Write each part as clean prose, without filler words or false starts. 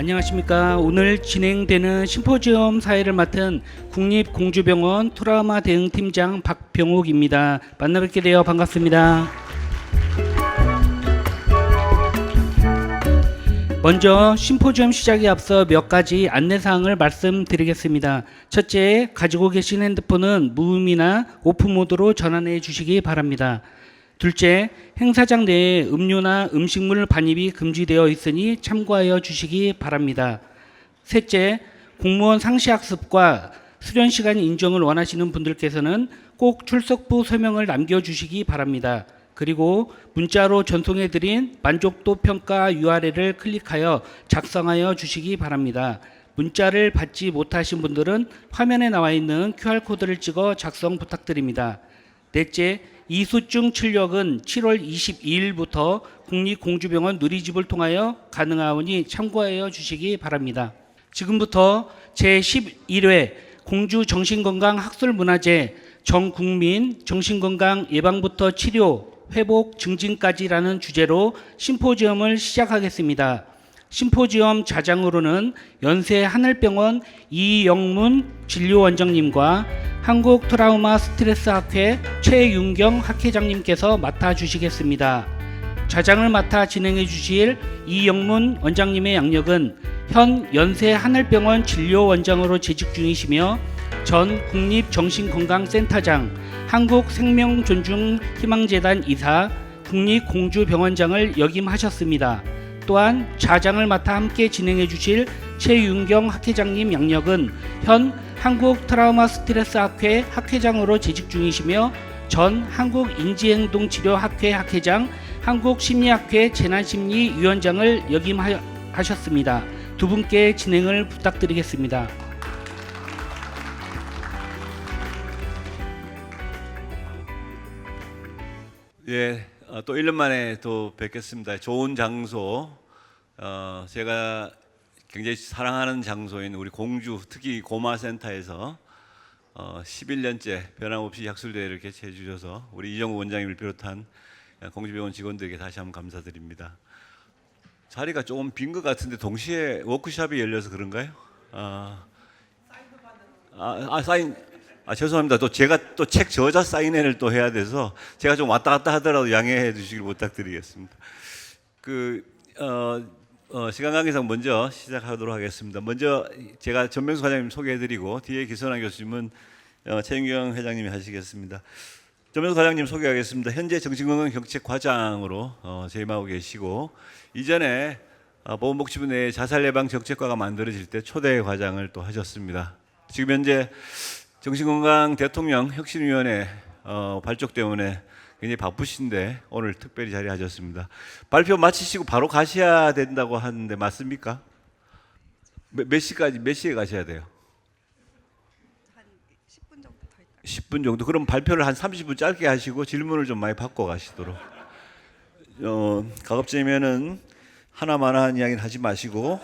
안녕하십니까. 오늘 진행되는 심포지엄 사회를 맡은 국립공주병원 트라우마 대응팀장 박병옥입니다. 만나 뵙게 되어 반갑습니다. 먼저 심포지엄 시작에 앞서 몇 가지 안내사항을 말씀드리겠습니다. 첫째, 가지고 계신 핸드폰은 무음이나 오프 모드로 전환해 주시기 바랍니다. 둘째, 행사장 내에 음료나 음식물 반입이 금지되어 있으니 참고하여 주시기 바랍니다. 셋째, 공무원 상시학습과 수련시간 인정을 원하시는 분들께서는 꼭 출석부 서명을 남겨주시기 바랍니다. 그리고 문자로 전송해드린 만족도 평가 URL을 클릭하여 작성하여 주시기 바랍니다. 문자를 받지 못하신 분들은 화면에 나와 있는 QR코드를 찍어 작성 부탁드립니다. 넷째, 이수증 출력은 7월 22일부터 국립공주병원 누리집을 통하여 가능하오니 참고하여 주시기 바랍니다. 지금부터 제11회 공주정신건강학술문화제 전국민 정신건강 예방부터 치료, 회복, 증진까지라는 주제로 심포지엄을 시작하겠습니다. 심포지엄 자장으로는 연세 하늘병원 이영문 진료원장님과 한국 트라우마 스트레스 학회 최윤경 학회장님께서 맡아주시겠습니다. 자장을 맡아 진행해 주실 이영문 원장님의 양력은 현 연세 하늘병원 진료원장으로 재직 중이시며 전 국립정신건강센터장, 한국생명존중희망재단 이사, 국립공주병원장을 역임하셨습니다. 또한 자장을 맡아 함께 진행해 주실 최윤경 학회장님 양력은 현 한국 트라우마 스트레스 학회 학회장으로 재직 중이시며 전 한국인지행동치료학회 학회장, 한국심리학회 재난심리위원장을 역임하셨습니다. 두 분께 진행을 부탁드리겠습니다. 예, 또 1년 만에 또 뵙겠습니다. 좋은 장소, 제가 굉장히 사랑하는 장소인 우리 공주, 특히 고마센터에서 11년째 변함없이 학술대회를 개최해 주셔서 우리 이정우 원장님을 비롯한 공주병원 직원들에게 다시 한번 감사드립니다. 자리가 조금 빈 것 같은데 동시에 워크숍이 열려서 그런가요? 사인. 죄송합니다. 또 제가 또 책 저자 사인회를 또 해야 돼서 제가 좀 왔다 갔다 하더라도 양해해 주시길 부탁드리겠습니다. 시간 관계상 먼저 시작하도록 하겠습니다. 먼저 제가 전명수 과장님 소개해드리고 뒤에 기선환 교수님은 최윤경 회장님이 하시겠습니다. 전명수 과장님 소개하겠습니다. 현재 정신건강정책과장으로 재임하고 계시고 이전에 보건복지부 내 자살예방정책과가 만들어질 때 초대 과장을 또 하셨습니다. 지금 현재 정신건강 대통령 혁신위원회 발족 때문에 굉장히 바쁘신데 오늘 특별히 자리하셨습니다. 발표 마치시고 바로 가셔야 된다고 하는데 맞습니까? 몇 시에 가셔야 돼요? 한 10분 정도 더 있다. 10분 정도. 그럼 발표를 한 30분 짧게 하시고 질문을 좀 많이 받고 가시도록. 가급적이면은 하나만한 이야기는 하지 마시고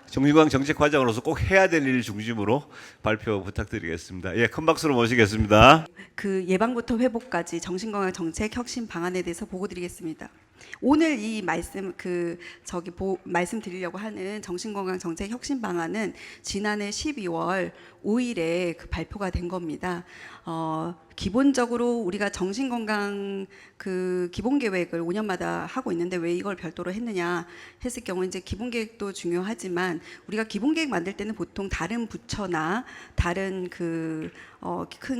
정신건강 정책과장으로서 꼭 해야 될 일 중심으로 발표 부탁드리겠습니다. 예, 큰 박수로 모시겠습니다. 그 예방부터 회복까지 정신건강 정책 혁신 방안에 대해서 보고드리겠습니다. 오늘 이 말씀드리려고 하는 정신건강 정책 혁신 방안은 지난해 12월 5일에 그 발표가 된 겁니다. 기본적으로 우리가 정신건강 그 기본계획을 5년마다 하고 있는데 왜 이걸 별도로 했느냐 했을 경우 이제 기본계획도 중요하지만 우리가 기본계획 만들 때는 보통 다른 부처나 다른 큰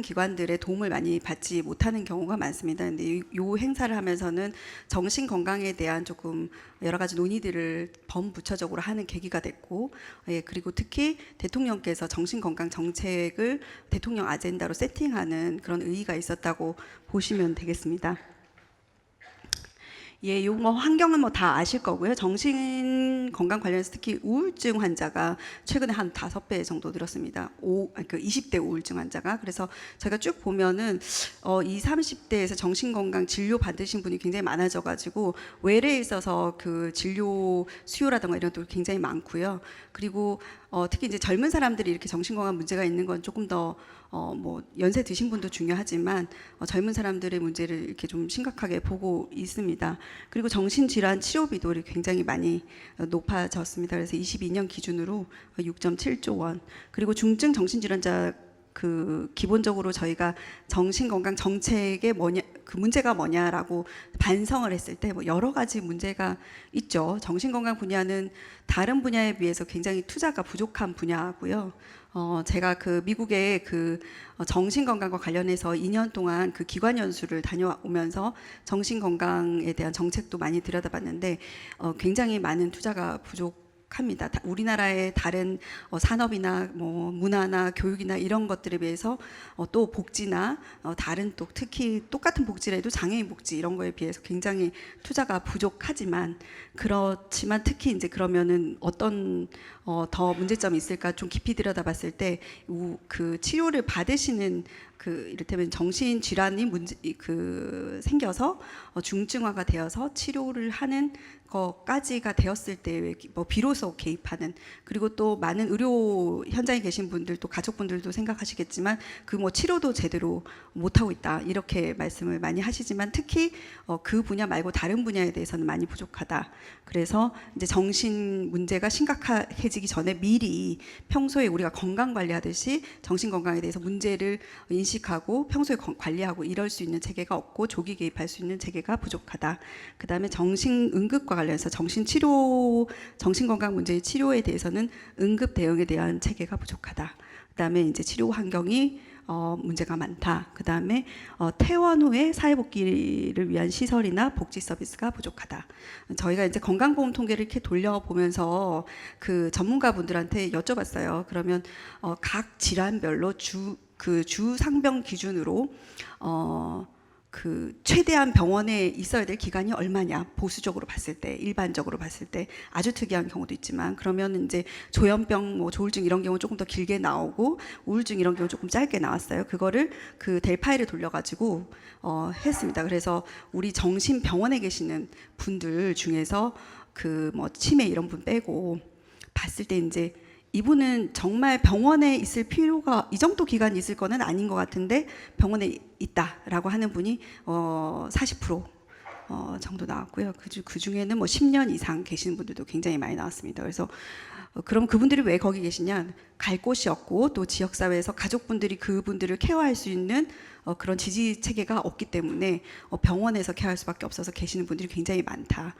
기관들의 도움을 많이 받지 못하는 경우가 많습니다. 근데 이 행사를 하면서는 정신 건강에 대한 조금 여러 가지 논의들을 범부처적으로 하는 계기가 됐고, 그리고 특히 대통령께서 정신 건강 정책을 대통령 아젠다로 세팅하는 그런 의의가 있었다고 보시면 되겠습니다. 예, 요거 환경은 뭐 다 아실 거고요. 정신 건강 관련해서 특히 우울증 환자가 최근에 한 5배 정도 늘었습니다. 20대 우울증 환자가. 그래서 제가 쭉 보면은 20, 30대에서 정신 건강 진료 받으신 분이 굉장히 많아져 가지고 외래에 있어서 그 진료 수요라든가 이런 것도 굉장히 많고요. 그리고 특히 이제 젊은 사람들이 이렇게 정신 건강 문제가 있는 건 조금 더 뭐 연세 드신 분도 중요하지만 젊은 사람들의 문제를 이렇게 좀 심각하게 보고 있습니다. 그리고 정신질환 치료비도 굉장히 많이 높아졌습니다. 그래서 22년 기준으로 6.7조 원. 그리고 중증 정신질환자 기본적으로 저희가 정신건강 정책의 문제가 뭐냐라고 반성을 했을 때 뭐 여러 가지 문제가 있죠. 정신건강 분야는 다른 분야에 비해서 굉장히 투자가 부족한 분야고요. 제가 미국의 정신건강과 관련해서 2년 동안 기관 연수를 다녀오면서 정신건강에 대한 정책도 많이 들여다봤는데 굉장히 많은 투자가 부족합니다. 우리나라의 다른 산업이나 뭐 문화나 교육이나 이런 것들에 비해서 또 복지나 다른 또 특히 똑같은 복지라도 장애인 복지 이런 거에 비해서 굉장히 투자가 부족하지만 그렇지만 특히 이제 그러면은 어떤 더 문제점이 있을까 좀 깊이 들여다봤을 때 치료를 받으시는 이를테면 정신 질환이 생겨서 중증화가 되어서 치료를 하는 것까지가 되었을 때 뭐 비로소 개입하는, 그리고 또 많은 의료 현장에 계신 분들도 가족분들도 생각하시겠지만 뭐 치료도 제대로 못 하고 있다 이렇게 말씀을 많이 하시지만 특히 그 분야 말고 다른 분야에 대해서는 많이 부족하다. 그래서 이제 정신 문제가 심각해지기 전에 미리 평소에 우리가 건강 관리하듯이 정신 건강에 대해서 문제를 인식하고 평소에 관리하고 이럴 수 있는 체계가 없고 조기 개입할 수 있는 체계가 부족하다. 그다음에 정신 응급과 관련해서 정신건강 문제의 치료에 대해서는 응급 대응에 대한 체계가 부족하다. 그다음에 이제 치료 환경이 문제가 많다. 그다음에 퇴원 후에 사회복귀를 위한 시설이나 복지 서비스가 부족하다. 저희가 이제 건강보험 통계를 이렇게 돌려보면서 전문가분들한테 여쭤봤어요. 그러면 각 질환별로 주 상병 기준으로 최대한 병원에 있어야 될 기간이 얼마냐, 보수적으로 봤을 때, 일반적으로 봤을 때 아주 특이한 경우도 있지만, 그러면 이제 조현병, 뭐 조울증 이런 경우 조금 더 길게 나오고 우울증 이런 경우 조금 짧게 나왔어요. 그거를 델파이를 돌려가지고 했습니다. 그래서 우리 정신병원에 계시는 분들 중에서 뭐 치매 이런 분 빼고 봤을 때 이제 이분은 정말 병원에 있을 필요가 이 정도 기간이 있을 거는 아닌 것 같은데 병원에 있다라고 하는 분이 40% 정도 나왔고요. 그 중에는 뭐 10년 이상 계시는 분들도 굉장히 많이 나왔습니다. 그래서 그럼 그분들이 왜 거기 계시냐? 갈 곳이 없고 또 지역사회에서 가족분들이 그분들을 케어할 수 있는 그런 지지 체계가 없기 때문에 병원에서 케어할 수밖에 없어서 계시는 분들이 굉장히 많다.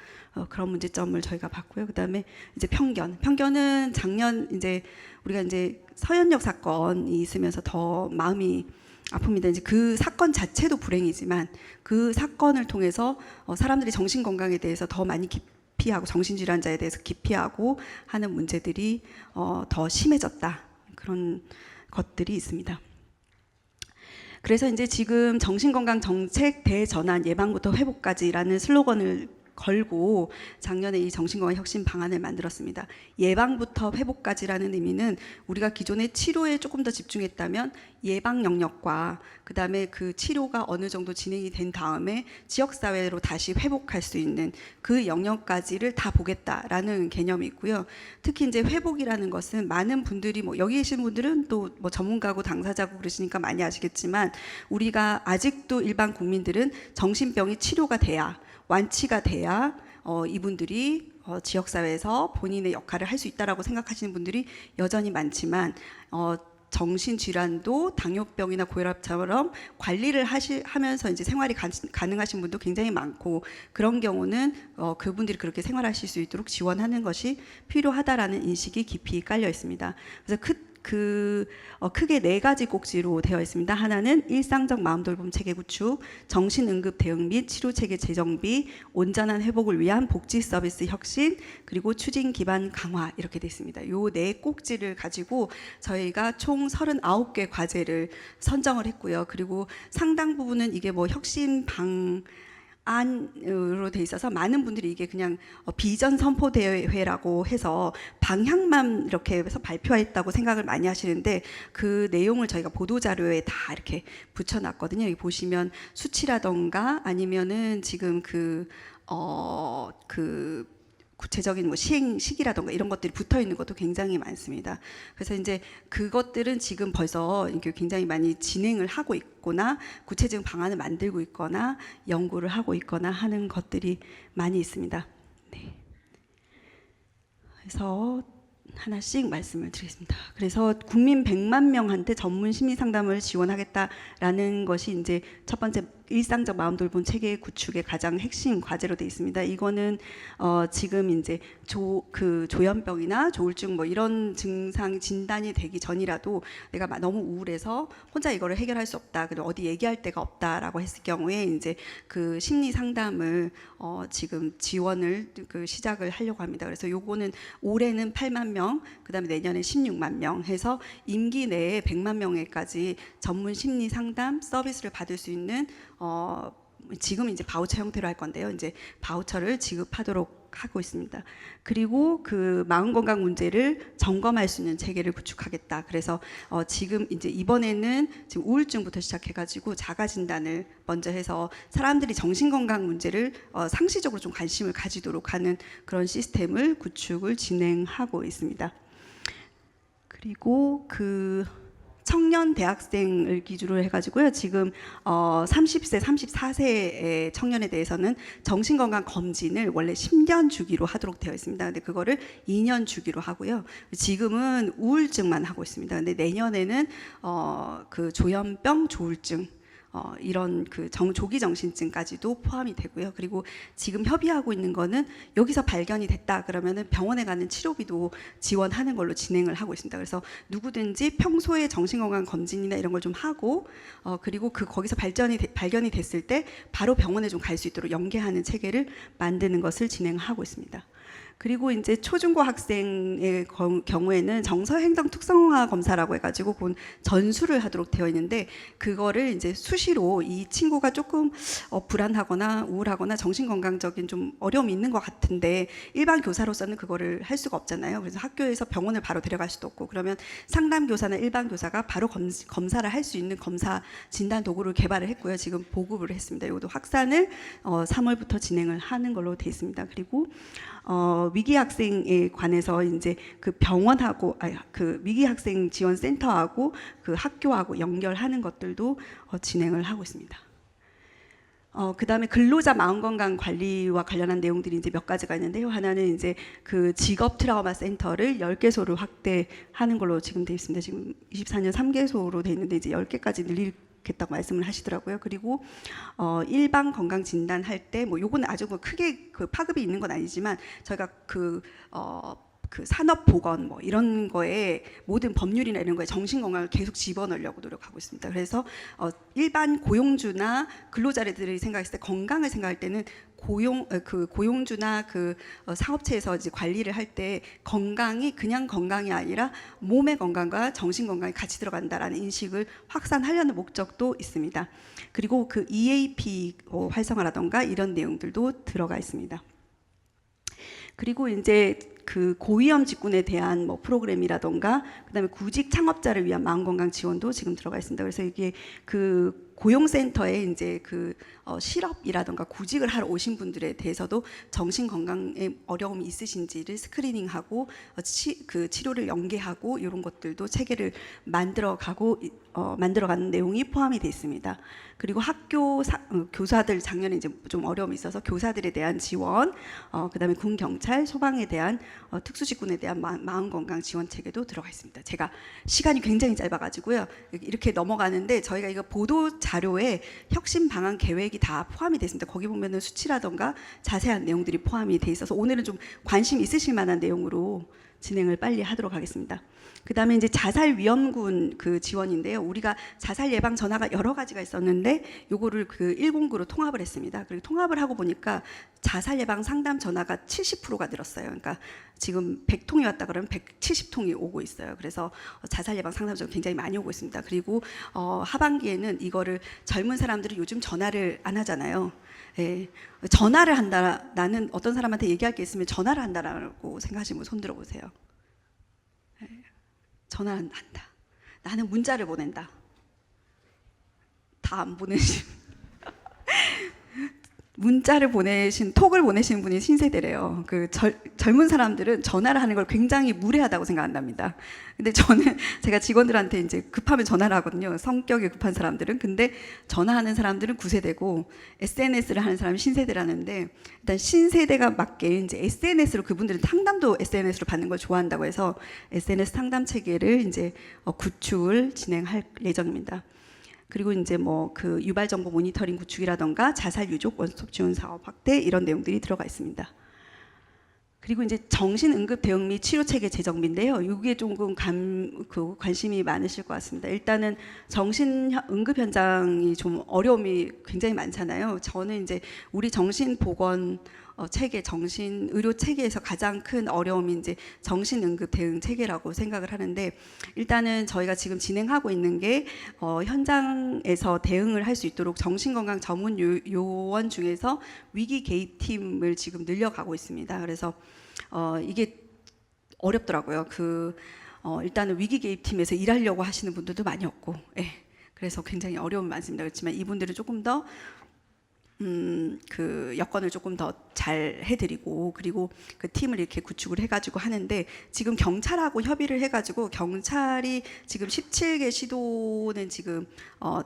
그런 문제점을 저희가 봤고요. 그다음에 이제 편견은 작년 이제 우리가 이제 서현역 사건이 있으면서 더 마음이 아픕니다. 이제 그 사건 자체도 불행이지만 그 사건을 통해서 사람들이 정신 건강에 대해서 더 많이 기피하고 정신질환자에 대해서 기피하고 하는 문제들이 더 심해졌다. 그런 것들이 있습니다. 그래서 이제 지금 정신건강 정책 대전환 예방부터 회복까지라는 슬로건을 걸고 작년에 이 정신건강 혁신 방안을 만들었습니다. 예방부터 회복까지라는 의미는 우리가 기존의 치료에 조금 더 집중했다면 예방 영역과 그다음에 그 치료가 어느 정도 진행이 된 다음에 지역사회로 다시 회복할 수 있는 그 영역까지를 다 보겠다라는 개념이 있고요. 특히 이제 회복이라는 것은 많은 분들이 뭐 여기 계신 분들은 또 뭐 전문가고 당사자고 그러시니까 많이 아시겠지만 우리가 아직도 일반 국민들은 정신병이 치료가 돼야 완치가 돼야 이분들이 지역사회에서 본인의 역할을 할 수 있다라고 생각하시는 분들이 여전히 많지만 정신질환도 당뇨병이나 고혈압처럼 관리를 하면서 이제 생활이 가능하신 분도 굉장히 많고 그런 경우는 그분들이 그렇게 생활하실 수 있도록 지원하는 것이 필요하다라는 인식이 깊이 깔려 있습니다. 그래서 크게 4가지 꼭지로 되어 있습니다. 하나는 일상적 마음돌봄 체계 구축, 정신응급 대응 및 치료체계 재정비, 온전한 회복을 위한 복지 서비스 혁신, 그리고 추진 기반 강화 이렇게 되어 있습니다. 요 4꼭지를 가지고 저희가 총 39개 과제를 선정을 했고요. 그리고 상당 부분은 이게 뭐 혁신 안으로 돼 있어서 많은 분들이 이게 그냥 비전 선포 대회라고 해서 방향만 이렇게 해서 발표했다고 생각을 많이 하시는데 그 내용을 저희가 보도 자료에 다 이렇게 붙여놨거든요. 여기 보시면 수치라던가 아니면은 지금 구체적인 뭐 시행 시기라던가 이런 것들이 붙어 있는 것도 굉장히 많습니다. 그래서 이제 그것들은 지금 벌써 이게 굉장히 많이 진행을 하고 있거나 구체적인 방안을 만들고 있거나 연구를 하고 있거나 하는 것들이 많이 있습니다. 네. 그래서 하나씩 말씀을 드리겠습니다. 그래서 국민 100만 명한테 전문 심리 상담을 지원하겠다라는 것이 이제 첫 번째 일상적 마음 돌봄 체계 구축의 가장 핵심 과제로 되어 있습니다. 이거는 지금 이제 조현병이나 조울증 뭐 이런 증상 진단이 되기 전이라도 내가 너무 우울해서 혼자 이거를 해결할 수 없다, 그리고 어디 얘기할 데가 없다라고 했을 경우에 이제 그 심리 상담을 지금 지원을 시작을 하려고 합니다. 그래서 요거는 올해는 8만 명, 그다음에 내년에 16만 명 해서 임기 내에 100만 명에까지 전문 심리 상담 서비스를 받을 수 있는 지금 이제 바우처 형태로 할 건데요. 이제 바우처를 지급하도록 하고 있습니다. 그리고 그 마음 건강 문제를 점검할 수 있는 체계를 구축하겠다. 그래서 지금 이제 이번에는 지금 우울증부터 시작해가지고 자가 진단을 먼저 해서 사람들이 정신 건강 문제를 상시적으로 좀 관심을 가지도록 하는 그런 시스템을 구축을 진행하고 있습니다. 그리고 그 청년 대학생을 기준으로 해가지고요. 지금 30세, 34세의 청년에 대해서는 정신건강 검진을 원래 10년 주기로 하도록 되어 있습니다. 근데 그거를 2년 주기로 하고요. 지금은 우울증만 하고 있습니다. 근데 내년에는 그 조현병, 조울증 이런 그 조기 정신증까지도 포함이 되고요. 그리고 지금 협의하고 있는 거는 여기서 발견이 됐다 그러면은 병원에 가는 치료비도 지원하는 걸로 진행을 하고 있습니다. 그래서 누구든지 평소에 정신건강 검진이나 이런 걸 좀 하고 그리고 거기서 발견이 됐을 때 바로 병원에 좀 갈 수 있도록 연계하는 체계를 만드는 것을 진행하고 있습니다. 그리고 이제 초중고 학생의 경우에는 정서 행동 특성화 검사라고 해가지고 그건 전수를 하도록 되어 있는데 그거를 이제 수시로 이 친구가 조금 불안하거나 우울하거나 정신건강적인 좀 어려움이 있는 것 같은데 일반 교사로서는 그거를 할 수가 없잖아요. 그래서 학교에서 병원을 바로 데려갈 수도 없고 그러면 상담 교사나 일반 교사가 바로 검사를 할 수 있는 검사 진단 도구를 개발을 했고요. 지금 보급을 했습니다. 이것도 확산을 3월부터 진행을 하는 걸로 되어 있습니다. 그리고 위기 학생에 관해서 이제 그 병원하고 그 위기 학생 지원 센터하고 그 학교하고 연결하는 것들도 진행을 하고 있습니다. 그다음에 근로자 마음 건강 관리와 관련한 내용들이 이제 몇 가지가 있는데요. 하나는 이제 그 직업 트라우마 센터를 10개소로 확대하는 걸로 지금 되어 있습니다. 지금 24년 3개소로 되어 있는데 이제 10개까지 늘리겠다고 말씀을 하시더라고요. 그리고 일반 건강 진단 할 때 뭐 요거는 아주 뭐 크게 그 파급이 있는 건 아니지만 저희가 그 산업보건 뭐 이런 거에 모든 법률이나 이런 거에 정신건강을 계속 집어넣으려고 노력하고 있습니다. 그래서 일반 고용주나 근로자들이 생각했을 때 건강을 생각할 때는 고용주나 그 사업체에서 이제 관리를 할 때 건강이 그냥 건강이 아니라 몸의 건강과 정신 건강이 같이 들어간다라는 인식을 확산하려는 목적도 있습니다. 그리고 그 EAP 활성화라던가 이런 내용들도 들어가 있습니다. 그리고 이제 그 고위험 직군에 대한 뭐 프로그램이라던가 그다음에 구직 창업자를 위한 마음건강 지원도 지금 들어가 있습니다. 그래서 이게 그 고용센터에 이제 그 실업이라던가 구직을 하러 오신 분들에 대해서도 정신 건강에 어려움이 있으신지를 스크리닝하고 그 치료를 연계하고 이런 것들도 체계를 만들어가는 내용이 포함이 되어 있습니다. 그리고 학교 교사들 작년에 이제 좀 어려움이 있어서 교사들에 대한 지원, 그다음에 군 경찰 소방에 대한 특수직군에 대한 마음 건강 지원 체계도 들어가 있습니다. 제가 시간이 굉장히 짧아가지고요 이렇게 넘어가는데 저희가 이거 보도 자료에 혁신 방안 계획이 다 포함이 됐습니다. 거기 보면은 수치라던가 자세한 내용들이 포함이 돼 있어서 오늘은 좀 관심 있으실 만한 내용으로 진행을 빨리 하도록 하겠습니다. 그 다음에 이제 자살 위험군 그 지원인데요. 우리가 자살 예방 전화가 여러 가지가 있었는데 요거를 그 109로 통합을 했습니다. 그리고 통합을 하고 보니까 자살 예방 상담 전화가 70%가 늘었어요. 그러니까 지금 100통이 왔다 그러면 170통이 오고 있어요. 그래서 자살 예방 상담 전화 굉장히 많이 오고 있습니다. 그리고 하반기에는 이거를 젊은 사람들은 요즘 전화를 안 하잖아요. 예, 전화를 한다. 나는 어떤 사람한테 얘기할 게 있으면 전화를 한다라고 생각하시면 손 들어보세요. 예, 전화를 한다. 나는 문자를 보낸다. 다 안 보내시. 문자를 보내신 톡을 보내신 분이 신세대래요. 그 젊은 사람들은 전화를 하는 걸 굉장히 무례하다고 생각한답니다. 근데 저는 제가 직원들한테 이제 급하면 전화를 하거든요. 성격이 급한 사람들은. 근데 전화하는 사람들은 9세대고 SNS를 하는 사람이 신세대라는데, 일단 신세대가 맞게 이제 SNS로, 그분들은 상담도 SNS로 받는 걸 좋아한다고 해서 SNS 상담 체계를 이제 구축을 진행할 예정입니다. 그리고 이제 뭐 그 유발 정보 모니터링 구축이라던가 자살 유족 원스톱 지원 사업 확대, 이런 내용들이 들어가 있습니다. 그리고 이제 정신 응급 대응 및 치료 체계 재정비인데요. 이게 조금 관심이 많으실 것 같습니다. 일단은 정신 응급 현장이 좀 어려움이 굉장히 많잖아요. 저는 이제 우리 정신 보건 체계, 정신 의료 체계에서 가장 큰 어려움이 이제 정신 응급 대응 체계라고 생각을 하는데, 일단은 저희가 지금 진행하고 있는 게 현장에서 대응을 할 수 있도록 정신건강 전문 요원 중에서 위기 개입팀을 지금 늘려가고 있습니다. 그래서 이게 어렵더라고요. 일단은 위기 개입팀에서 일하려고 하시는 분들도 많이 없고, 그래서 굉장히 어려움이 많습니다. 그렇지만 이분들은 조금 더 그 여건을 조금 더 잘 해드리고, 그리고 그 팀을 이렇게 구축을 해가지고 하는데, 지금 경찰하고 협의를 해가지고 경찰이 지금 17개 시도는 지금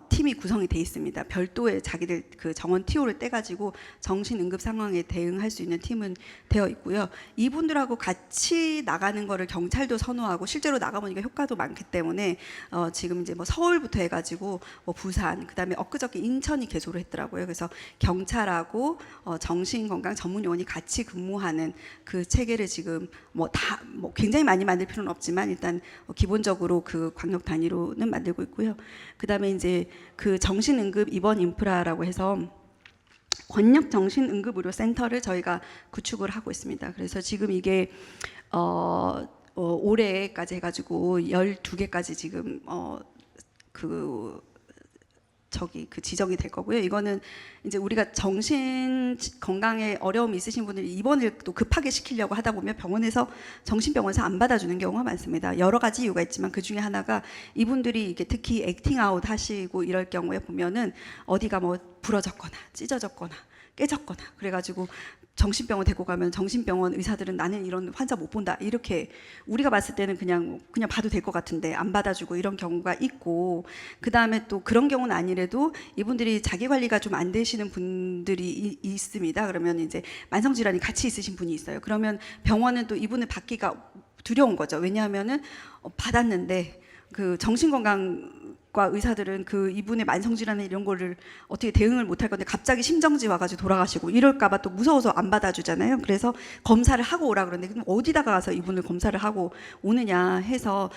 팀이 구성이 돼 있습니다. 별도의 자기들 그 정원 TO를 떼가지고 정신 응급 상황에 대응할 수 있는 팀은 되어 있고요. 이분들하고 같이 나가는 거를 경찰도 선호하고, 실제로 나가보니까 효과도 많기 때문에 지금 이제 뭐 서울부터 해가지고 뭐 부산, 그다음에 엊그저께 인천이 개소를 했더라고요. 그래서 경찰하고 정신건강 전문요원이 같이 근무하는 그 체계를 지금 뭐 굉장히 많이 만들 필요는 없지만 일단 기본적으로 그 광역 단위로는 만들고 있고요. 그다음에 이제 그 정신응급 입원 인프라라고 해서 권역 정신응급의료센터를 저희가 구축을 하고 있습니다. 그래서 지금 이게 올해까지 해가지고 12개까지 지금 지정이 될 거고요. 이거는 이제 우리가 정신 건강에 어려움이 있으신 분들이 입원을 또 급하게 시키려고 하다 보면 병원에서 정신병원에서 안 받아주는 경우가 많습니다. 여러 가지 이유가 있지만 그 중에 하나가, 이분들이 이게 특히 액팅아웃 하시고 이럴 경우에 보면은 어디가 뭐 부러졌거나 찢어졌거나 깨졌거나 그래가지고 정신병원 데리고 가면 정신병원 의사들은 나는 이런 환자 못 본다, 이렇게 우리가 봤을 때는 그냥 봐도 될 것 같은데 안 받아주고 이런 경우가 있고, 그 다음에 또 그런 경우는 아니래도 이분들이 자기 관리가 좀 안 되시는 분들이 있습니다. 그러면 이제 만성질환이 같이 있으신 분이 있어요. 그러면 병원은 또 이분을 받기가 두려운 거죠. 왜냐하면은 받았는데 그 정신건강과 의사들은 그 이분의 만성질환 이런 거를 어떻게 대응을 못할 건데 갑자기 심정지 와가지고 돌아가시고 이럴까봐 또 무서워서 안 받아주잖아요. 그래서 검사를 하고 오라 그러는데, 그럼 어디다가 가서 이분을 검사를 하고 오느냐 해서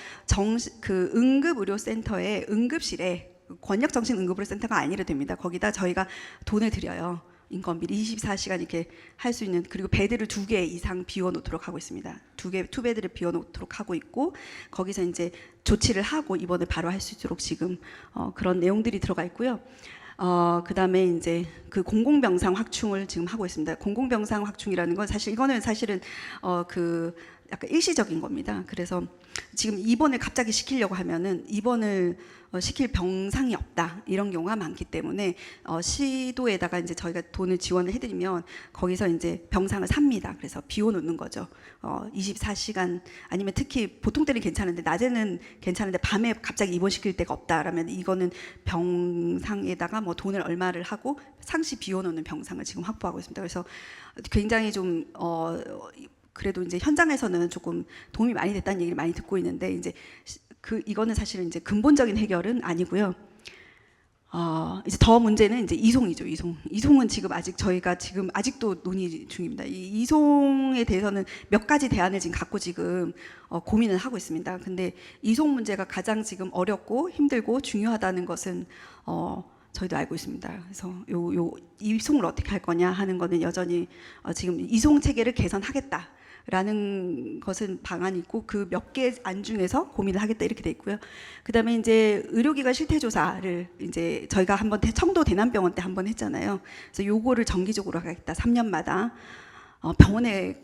그 응급의료센터의 응급실에, 권역정신응급의료센터가 아니라 됩니다. 거기다 저희가 돈을 들여요. 인건비를 24시간 이렇게 할 수 있는, 그리고 베드를 2개 이상 비워놓도록 하고 있습니다. 2베드를 비워놓도록 하고 있고, 거기서 이제 조치를 하고 입원을 바로 할 수 있도록 지금 그런 내용들이 들어가 있고요. 그다음에 이제 그 공공병상 확충을 지금 하고 있습니다. 공공병상 확충이라는 건 이거는 사실은 약간 일시적인 겁니다. 그래서 지금 입원을 갑자기 시키려고 하면은 입원을 시킬 병상이 없다, 이런 경우가 많기 때문에 시도에다가 이제 저희가 돈을 지원을 해드리면 거기서 이제 병상을 삽니다. 그래서 비워놓는 거죠. 24시간 아니면 특히 보통 때는 괜찮은데 낮에는 괜찮은데 밤에 갑자기 입원시킬 데가 없다라면 이거는 병상에다가 뭐 돈을 얼마를 하고 상시 비워놓는 병상을 지금 확보하고 있습니다. 그래서 굉장히 좀 그래도 이제 현장에서는 조금 도움이 많이 됐다는 얘기를 많이 듣고 있는데, 이제 이거는 사실은 이제 근본적인 해결은 아니고요. 이제 더 문제는 이제 이송이죠. 이송은 지금 저희가 지금 아직도 논의 중입니다. 이 이송에 대해서는 몇 가지 대안을 지금 갖고 지금 고민을 하고 있습니다. 근데 이송 문제가 가장 지금 어렵고 힘들고 중요하다는 것은 저희도 알고 있습니다. 그래서 요 이송을 어떻게 할 거냐 하는 거는 여전히 지금 이송 체계를 개선하겠다 라는 것은 방안이 있고, 그 몇 개 안 중에서 고민을 하겠다 이렇게 돼 있고요. 그다음에 이제 의료기관 실태조사를 이제 저희가 한번 청도 대남병원 때 한번 했잖아요. 그래서 요거를 정기적으로 하겠다. 3년마다 병원에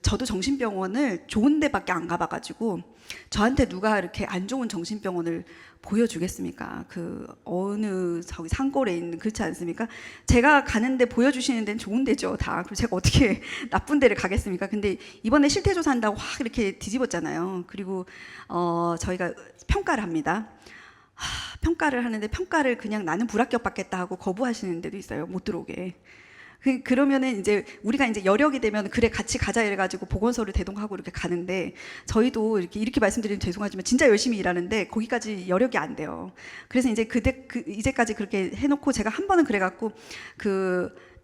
저도 정신병원을 좋은 데밖에 안 가봐가지고 저한테 누가 이렇게 안 좋은 정신병원을 보여주겠습니까? 어느 저기 산골에 있는, 그렇지 않습니까? 제가 가는데 보여주시는 데는 좋은 데죠, 다. 그리고 제가 어떻게 나쁜 데를 가겠습니까? 근데 이번에 실태조사 한다고 확 이렇게 뒤집었잖아요. 그리고 저희가 평가를 합니다. 평가를 하는데 평가를 그냥 나는 불합격받겠다 하고 거부하시는 데도 있어요. 못 들어오게. 그러면은 이제 우리가 이제 여력이 되면 그래 같이 가자 이래가지고 보건소를 대동하고 이렇게 가는데 저희도 이렇게 말씀드리면 죄송하지만 진짜 열심히 일하는데 거기까지 여력이 안 돼요. 그래서 이제 이제까지 그렇게 해놓고 제가 한 번은 그래갖고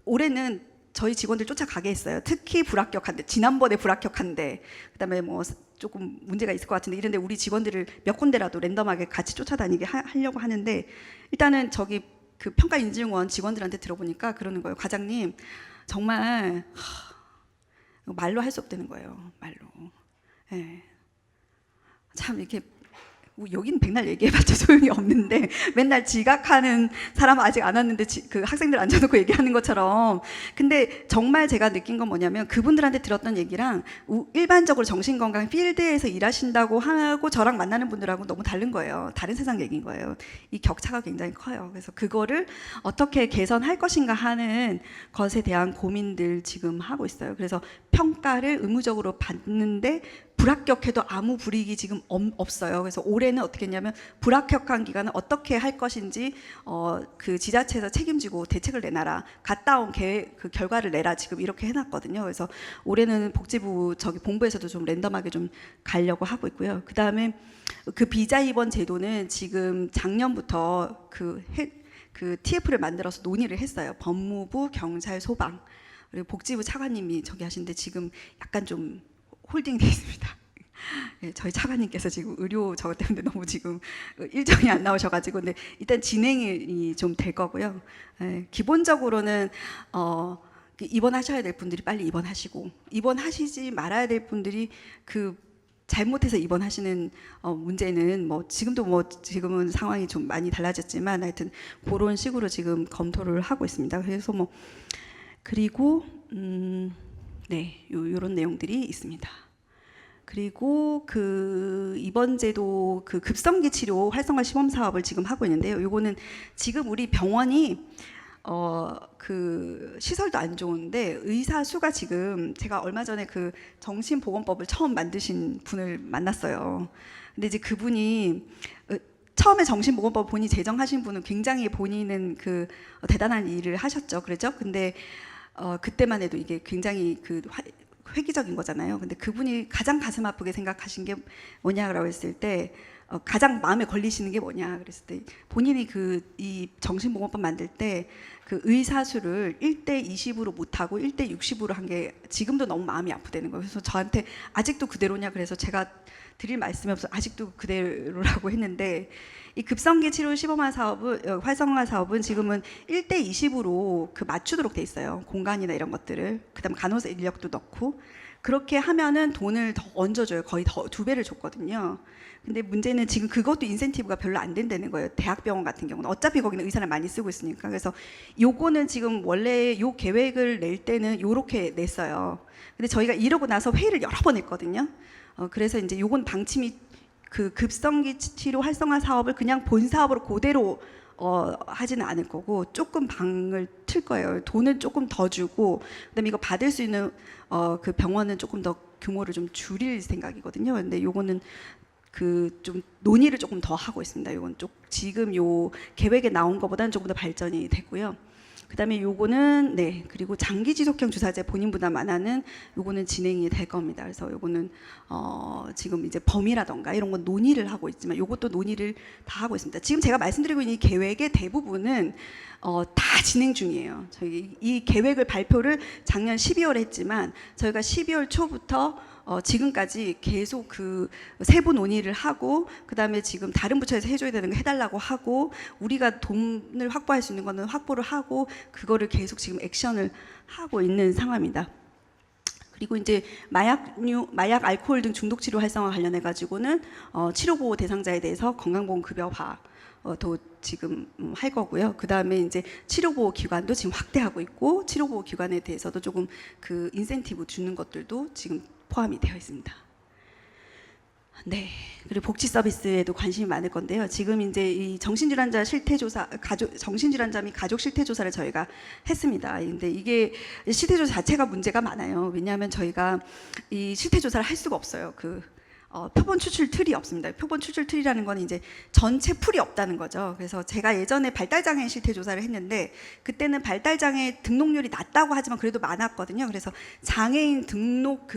올해는 저희 직원들 쫓아가게 했어요. 특히 불합격한데, 지난번에 불합격한데, 그다음에 뭐 조금 문제가 있을 것 같은데 이런데 우리 직원들을 몇 군데라도 랜덤하게 같이 쫓아다니게 하려고 하는데 일단은 저기 평가인증원 직원들한테 들어보니까 그러는 거예요. 과장님 정말 말로 할 수 없다는 거예요. 말로. 네. 참 이렇게 여기는 백날 얘기해봤자 소용이 없는데 맨날 지각하는 사람 아직 안 왔는데 그 학생들 앉아놓고 얘기하는 것처럼. 근데 정말 제가 느낀 건 뭐냐면 그분들한테 들었던 얘기랑 일반적으로 정신건강 필드에서 일하신다고 하고 저랑 만나는 분들하고 너무 다른 거예요. 다른 세상 얘기인 거예요. 이 격차가 굉장히 커요. 그래서 그거를 어떻게 개선할 것인가 하는 것에 대한 고민들 지금 하고 있어요. 그래서 평가를 의무적으로 받는데 불합격해도 아무 불이익이 지금 없어요. 그래서 올해는 어떻게 했냐면 불합격한 기간은 어떻게 할 것인지 그 지자체에서 책임지고 대책을 내놔라. 갔다 온 그 결과를 내라. 지금 이렇게 해놨거든요. 그래서 올해는 복지부 저기 본부에서도 좀 랜덤하게 좀 가려고 하고 있고요. 그 다음에 그 비자 입원 제도는 지금 작년부터 그 TF를 만들어서 논의를 했어요. 법무부, 경찰, 소방 그리고 복지부 차관님이 저기 하시는데 지금 약간 좀 홀딩돼 있습니다. 네, 저희 차관님께서 지금 의료 저것 때문에 너무 지금 일정이 안 나오셔가지고 근데 일단 진행이 좀 될 거고요. 네, 기본적으로는 입원하셔야 될 분들이 빨리 입원하시고 입원하시지 말아야 될 분들이 잘못해서 입원하시는 문제는 지금은 상황이 좀 많이 달라졌지만 하여튼 그런 식으로 지금 검토를 하고 있습니다. 그래서 그리고 네, 요런 내용들이 있습니다. 그리고 입원 제도 급성기 치료 활성화 시범 사업을 지금 하고 있는데요. 요거는 지금 우리 병원이 시설도 안 좋은데 의사 수가 지금 제가 얼마 전에 정신보건법을 처음 만드신 분을 만났어요. 근데 이제 그분이 처음에 정신보건법 본인이 제정하신 분은 굉장히 본인은 대단한 일을 하셨죠. 그렇죠? 근데 그때만 해도 이게 굉장히 획기적인 거잖아요. 근데 그분이 가장 가슴 아프게 생각하신 게 뭐냐라고 했을 때 가장 마음에 걸리시는 게 뭐냐 그랬을 때 본인이 이 정신보건법 만들 때 의사 수를 1대 20으로 못하고 1대 60으로 한 게 지금도 너무 마음이 아프다는 거예요. 그래서 저한테 아직도 그대로냐 그래서 제가 드릴 말씀이 없어 아직도 그대로라고 했는데 이 급성기 치료 시범화 사업은 활성화 사업은 지금은 1대 20으로 맞추도록 돼 있어요. 공간이나 이런 것들을. 그다음 간호사 인력도 넣고 그렇게 하면은 돈을 더 얹어줘요. 거의 더 2배를 줬거든요. 근데 문제는 지금 그것도 인센티브가 별로 안 된다는 거예요. 대학병원 같은 경우는 어차피 거기는 의사를 많이 쓰고 있으니까. 그래서 요거는 지금 원래 요 계획을 낼 때는 요렇게 냈어요. 근데 저희가 이러고 나서 회의를 여러 번 했거든요. 그래서 이제 요건 방침이 급성기 치료 활성화 사업을 그냥 본 사업으로 그대로 하지는 않을 거고 조금 방을 틀 거예요. 돈을 조금 더 주고 그다음에 이거 받을 수 있는 병원은 조금 더 규모를 좀 줄일 생각이거든요. 근데 요거는 좀 논의를 조금 더 하고 있습니다. 요건 지금 요 계획에 나온 것보다는 조금 더 발전이 됐고요. 그다음에 요거는 네 그리고 장기 지속형 주사제 본인 부담 안 하는 요거는 진행이 될 겁니다. 그래서 요거는 지금 이제 범위라던가 이런 건 논의를 하고 있지만 요것도 논의를 다 하고 있습니다. 지금 제가 말씀드리고 있는 이 계획의 대부분은 다 진행 중이에요. 저희 이 계획을 발표를 작년 12월에 했지만 저희가 12월 초부터 지금까지 계속 세부 논의를 하고 그다음에 지금 다른 부처에서 해줘야 되는 거 해달라고 하고 우리가 돈을 확보할 수 있는 거는 확보를 하고 그거를 계속 지금 액션을 하고 있는 상황입니다. 그리고 이제 마약, 알코올 등 중독 치료 활성화 관련해 가지고는 치료보호 대상자에 대해서 건강보험 급여화 더 지금 할 거고요. 그 다음에 이제 치료보호 기관도 지금 확대하고 있고 치료보호 기관에 대해서도 조금 그 인센티브 주는 것들도 지금 포함이 되어 있습니다. 네. 그리고 복지 서비스에도 관심이 많을 건데요. 지금 이제 이 정신질환자 실태조사, 정신질환자 및 가족 실태조사를 저희가 했습니다. 근데 이게 실태조사 자체가 문제가 많아요. 왜냐하면 저희가 이 실태조사를 할 수가 없어요. 표본 추출 틀이 없습니다. 표본 추출 틀이라는 건 이제 전체 풀이 없다는 거죠. 그래서 제가 예전에 발달장애인 실태 조사를 했는데 그때는 발달장애 등록률이 낮다고 하지만 그래도 많았거든요. 그래서 장애인 등록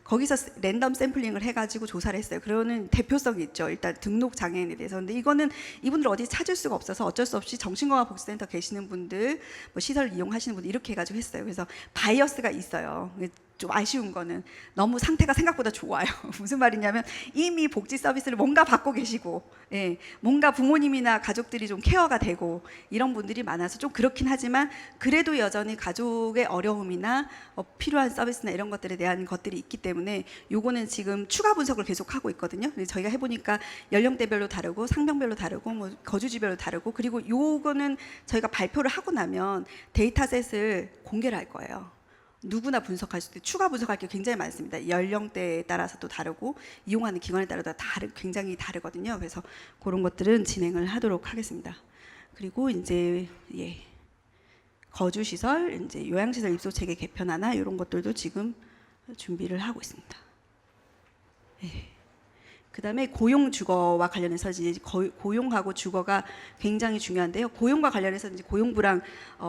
거기서 랜덤 샘플링을 해가지고 조사를 했어요. 그러는 대표성이 있죠. 일단 등록 장애인에 대해서. 근데 이거는 이분들 어디 찾을 수가 없어서 어쩔 수 없이 정신건강복지센터 계시는 분들, 뭐 시설 이용하시는 분들 이렇게 해가지고 했어요. 그래서 바이어스가 있어요. 좀 아쉬운 거는 너무 상태가 생각보다 좋아요. 무슨 말이냐면 이미 복지 서비스를 뭔가 받고 계시고, 예, 뭔가 부모님이나 가족들이 좀 케어가 되고 이런 분들이 많아서 좀 그렇긴 하지만 그래도 여전히 가족의 어려움이나 필요한 서비스나 이런 것들에 대한 것들이 있기 때문에 요거는 지금 추가 분석을 계속 하고 있거든요. 저희가 해보니까 연령대별로 다르고 상병별로 다르고 뭐 거주지별로 다르고 그리고 요거는 저희가 발표를 하고 나면 데이터셋을 공개를 할 거예요. 누구나 분석할 수 있고 추가 분석할 게 굉장히 많습니다. 연령대에 따라서도 다르고 이용하는 기관에 따라서 굉장히 다르거든요. 그래서 그런 것들은 진행을 하도록 하겠습니다. 그리고 이제 거주시설, 이제 요양시설 입소 체계 개편하나 이런 것들도 지금 준비를 하고 있습니다. 그다음에 고용 주거와 관련해서 이제 고용하고 주거가 굉장히 중요한데요. 고용과 관련해서 이제 고용부랑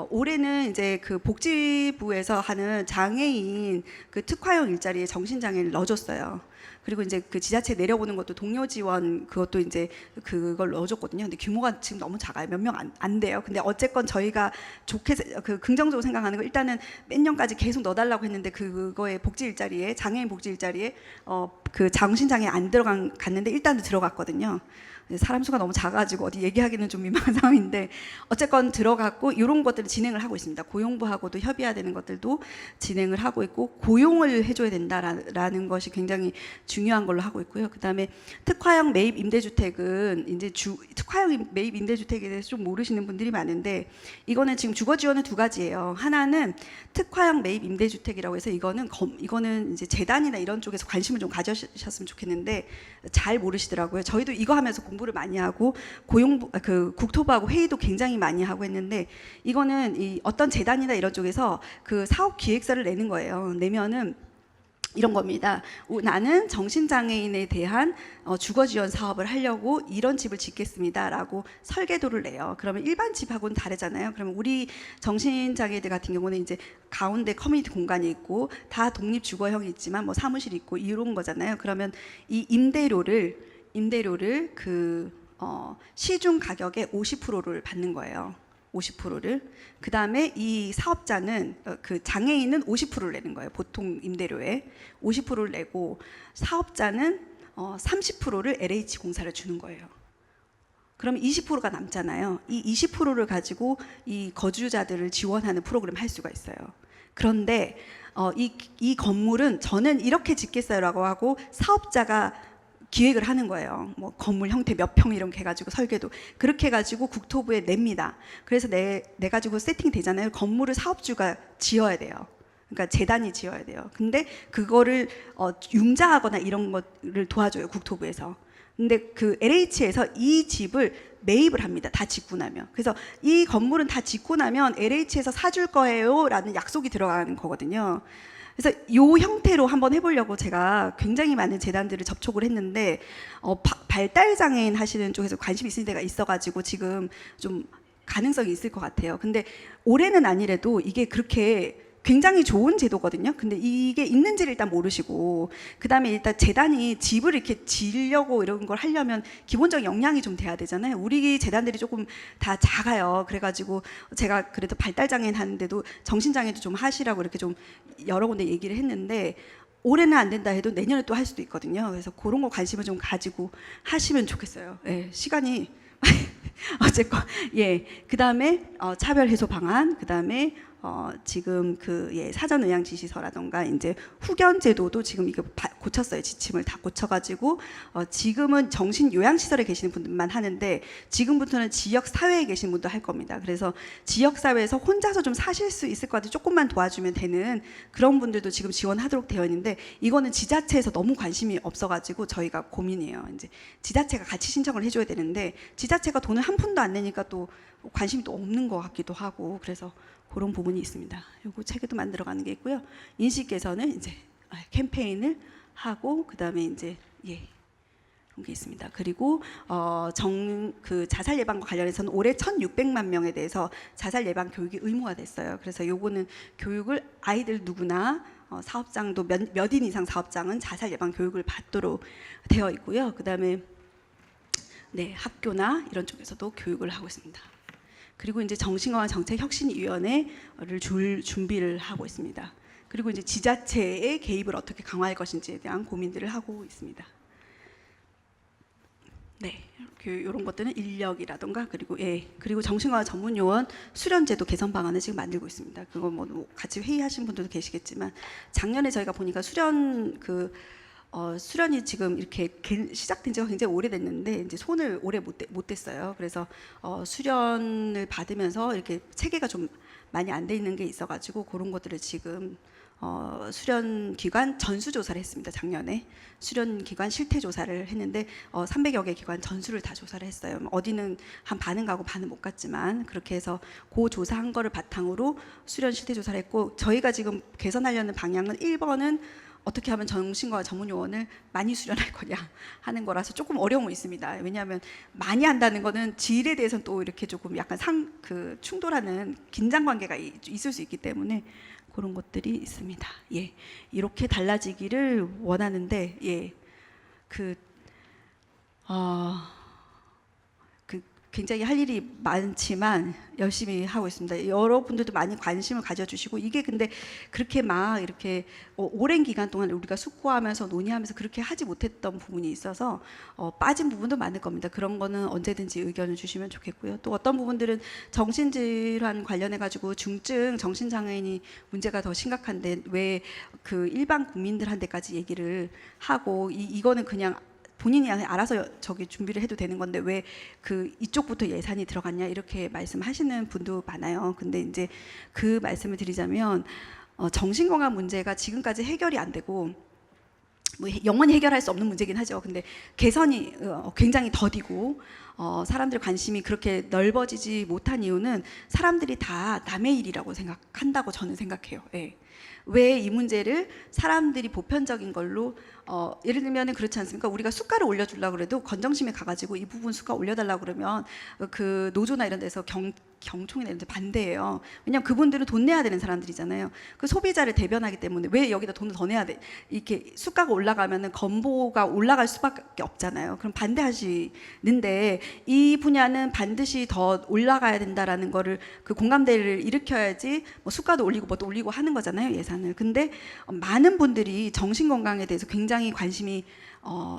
올해는 이제 그 복지부에서 하는 장애인 그 특화형 일자리에 정신장애를 넣어줬어요. 그리고 이제 그 지자체 내려보는 것도 동료 지원 그것도 이제 그걸 넣어줬거든요. 근데 규모가 지금 너무 작아요. 몇 명 안 돼요. 근데 어쨌건 저희가 좋게 긍정적으로 생각하는 거 일단은 몇 년까지 계속 넣어달라고 했는데 그거에 복지 일자리에 장애인 복지 일자리에 그 정신장애 안 갔는데 일단은 들어갔거든요. 사람 수가 너무 작아가지고 어디 얘기하기는 좀 민망한 상황인데 어쨌건 들어갔고 이런 것들을 진행을 하고 있습니다. 고용부하고도 협의해야 되는 것들도 진행을 하고 있고 고용을 해줘야 된다라는 것이 굉장히 중요한 걸로 하고 있고요. 그다음에 특화형 매입 임대주택은 이제 특화형 매입 임대주택에 대해서 좀 모르시는 분들이 많은데 이거는 지금 주거 지원은 두 가지예요. 하나는 특화형 매입 임대주택이라고 해서 이거는 이제 재단이나 이런 쪽에서 관심을 좀 가져셨으면 좋겠는데 잘 모르시더라고요. 저희도 이거 하면서 공부를 많이 하고 국토부하고 회의도 굉장히 많이 하고 했는데 이거는 어떤 재단이나 이런 쪽에서 그 사업 기획서를 내는 거예요. 내면은 이런 겁니다. 나는 정신장애인에 대한 주거 지원 사업을 하려고 이런 집을 짓겠습니다라고 설계도를 내요. 그러면 일반 집하고는 다르잖아요. 그러면 우리 정신장애인들 같은 경우는 이제 가운데 커뮤니티 공간이 있고 다 독립 주거형이 있지만 뭐 사무실이 있고 이런 거잖아요. 그러면 이 임대료를 시중 가격의 50%를 받는 거예요. 50%를. 그 다음에 이 사업자는 그 장애인은 50%를 내는 거예요. 보통 임대료에 50%를 내고 사업자는 30%를 LH 공사를 주는 거예요. 그러면 20%가 남잖아요. 이 20%를 가지고 이 거주자들을 지원하는 프로그램 할 수가 있어요. 그런데 이 건물은 저는 이렇게 짓겠어요라고 하고 사업자가 기획을 하는 거예요. 뭐 건물 형태 몇 평 이런 게 해가지고 설계도 그렇게 해가지고 국토부에 냅니다. 그래서 내 가지고 세팅 되잖아요. 건물을 사업주가 지어야 돼요. 그러니까 재단이 지어야 돼요. 근데 그거를 융자하거나 이런 것을 도와줘요. 국토부에서. 근데 그 LH에서 이 집을 매입을 합니다. 다 짓고 나면. 그래서 이 건물은 다 짓고 나면 LH에서 사줄 거예요라는 약속이 들어가는 거거든요. 그래서 이 형태로 한번 해보려고 제가 굉장히 많은 재단들을 접촉을 했는데 발달장애인 하시는 쪽에서 관심 있는 데가 있어가지고 지금 좀 가능성이 있을 것 같아요. 근데 올해는 아니래도 이게 그렇게 굉장히 좋은 제도거든요. 근데 이게 있는지를 일단 모르시고 그다음에 일단 재단이 집을 이렇게 지으려고 이런 걸 하려면 기본적인 역량이 좀 돼야 되잖아요. 우리 재단들이 조금 다 작아요. 그래가지고 제가 그래도 발달장애인 하는데도 정신장애도 좀 하시라고 이렇게 좀 여러 군데 얘기를 했는데 올해는 안 된다 해도 내년에 또 할 수도 있거든요. 그래서 그런 거 관심을 좀 가지고 하시면 좋겠어요. 시간이 어쨌건 그 다음에 차별 해소 방안, 그 다음에 지금 사전 의향 지시서라던가 이제 후견 제도도 지금 이거 고쳤어요. 지침을 다 고쳐가지고 지금은 정신 요양 시설에 계시는 분들만 하는데 지금부터는 지역 사회에 계신 분도 할 겁니다. 그래서 지역 사회에서 혼자서 좀 사실 수 있을 것 같아 조금만 도와주면 되는 그런 분들도 지금 지원하도록 되어 있는데 이거는 지자체에서 너무 관심이 없어가지고 저희가 고민이에요. 이제 지자체가 같이 신청을 해줘야 되는데 지자체가 돈을 한 푼도 안 내니까 또 관심이 또 없는 것 같기도 하고 그래서 그런 부분이 있습니다. 요거 체계도 만들어가는 게 있고요. 인식 개선을 이제 캠페인을 하고 그다음에 이제 그런 게 있습니다. 그리고 자살 예방과 관련해서는 올해 1,600만 명에 대해서 자살 예방 교육이 의무화 됐어요. 그래서 요거는 교육을 아이들 누구나 사업장도 몇 인 이상 사업장은 자살 예방 교육을 받도록 되어 있고요. 그다음에 학교나 이런 쪽에서도 교육을 하고 있습니다. 그리고 이제 정신건강정책혁신위원회를 줄 준비를 하고 있습니다. 그리고 이제 지자체의 개입을 어떻게 강화할 것인지에 대한 고민들을 하고 있습니다. 이렇게 이런 것들은 인력이라던가 그리고 정신건강 전문요원 수련제도 개선 방안을 지금 만들고 있습니다. 그거 뭐 같이 회의하신 분들도 계시겠지만 작년에 저희가 보니까 수련이 지금 이렇게 시작된 지가 굉장히 오래됐는데 이제 손을 오래 못 댔어요. 그래서 수련을 받으면서 이렇게 체계가 좀 많이 안 돼 있는 게 있어가지고 그런 것들을 지금 수련 기관 전수 조사를 했습니다. 작년에 수련 기관 실태 조사를 했는데 300여 개 기관 전수를 다 조사를 했어요. 어디는 한 반은 가고 반은 못 갔지만 그렇게 해서 그 조사한 거를 바탕으로 수련 실태 조사를 했고 저희가 지금 개선하려는 방향은 1번은 어떻게 하면 정신과 전문 요원을 많이 수련할 거냐 하는 거라서 조금 어려움이 있습니다. 왜냐하면 많이 한다는 거는 질에 대해서는 또 이렇게 조금 약간 충돌하는 긴장 관계가 있을 수 있기 때문에 그런 것들이 있습니다. 이렇게 달라지기를 원하는데 굉장히 할 일이 많지만 열심히 하고 있습니다. 여러분들도 많이 관심을 가져주시고 이게 근데 그렇게 막 이렇게 오랜 기간 동안 우리가 숙고하면서 논의하면서 그렇게 하지 못했던 부분이 있어서 빠진 부분도 많을 겁니다. 그런 거는 언제든지 의견을 주시면 좋겠고요. 또 어떤 부분들은 정신질환 관련해 가지고 중증 정신장애인이 문제가 더 심각한데 왜 그 일반 국민들한테까지 얘기를 하고 이거는 그냥 본인이 알아서 준비를 해도 되는 건데 왜 이쪽부터 예산이 들어갔냐 이렇게 말씀하시는 분도 많아요. 근데 이제 그 말씀을 드리자면 정신건강 문제가 지금까지 해결이 안 되고 뭐 영원히 해결할 수 없는 문제긴 하죠. 근데 개선이 굉장히 더디고 사람들 관심이 그렇게 넓어지지 못한 이유는 사람들이 다 남의 일이라고 생각한다고 저는 생각해요. 왜 이 문제를 사람들이 보편적인 걸로 예를 들면 그렇지 않습니까? 우리가 수가를 올려주려고 그래도 건정심에 가가지고 이 부분 수가 올려달라고 그러면 그 노조나 이런 데서 경총이나 이런 데 반대해요. 왜냐하면 그분들은 돈 내야 되는 사람들이잖아요. 그 소비자를 대변하기 때문에 왜 여기다 돈을 더 내야 돼? 이렇게 수가가 올라가면은 건보가 올라갈 수밖에 없잖아요. 그럼 반대하시는데 이 분야는 반드시 더 올라가야 된다라는 거를 그 공감대를 일으켜야지 뭐 수가도 올리고 뭐도 올리고 하는 거잖아요. 예산을. 근데 많은 분들이 정신건강에 대해서 굉장히 관심이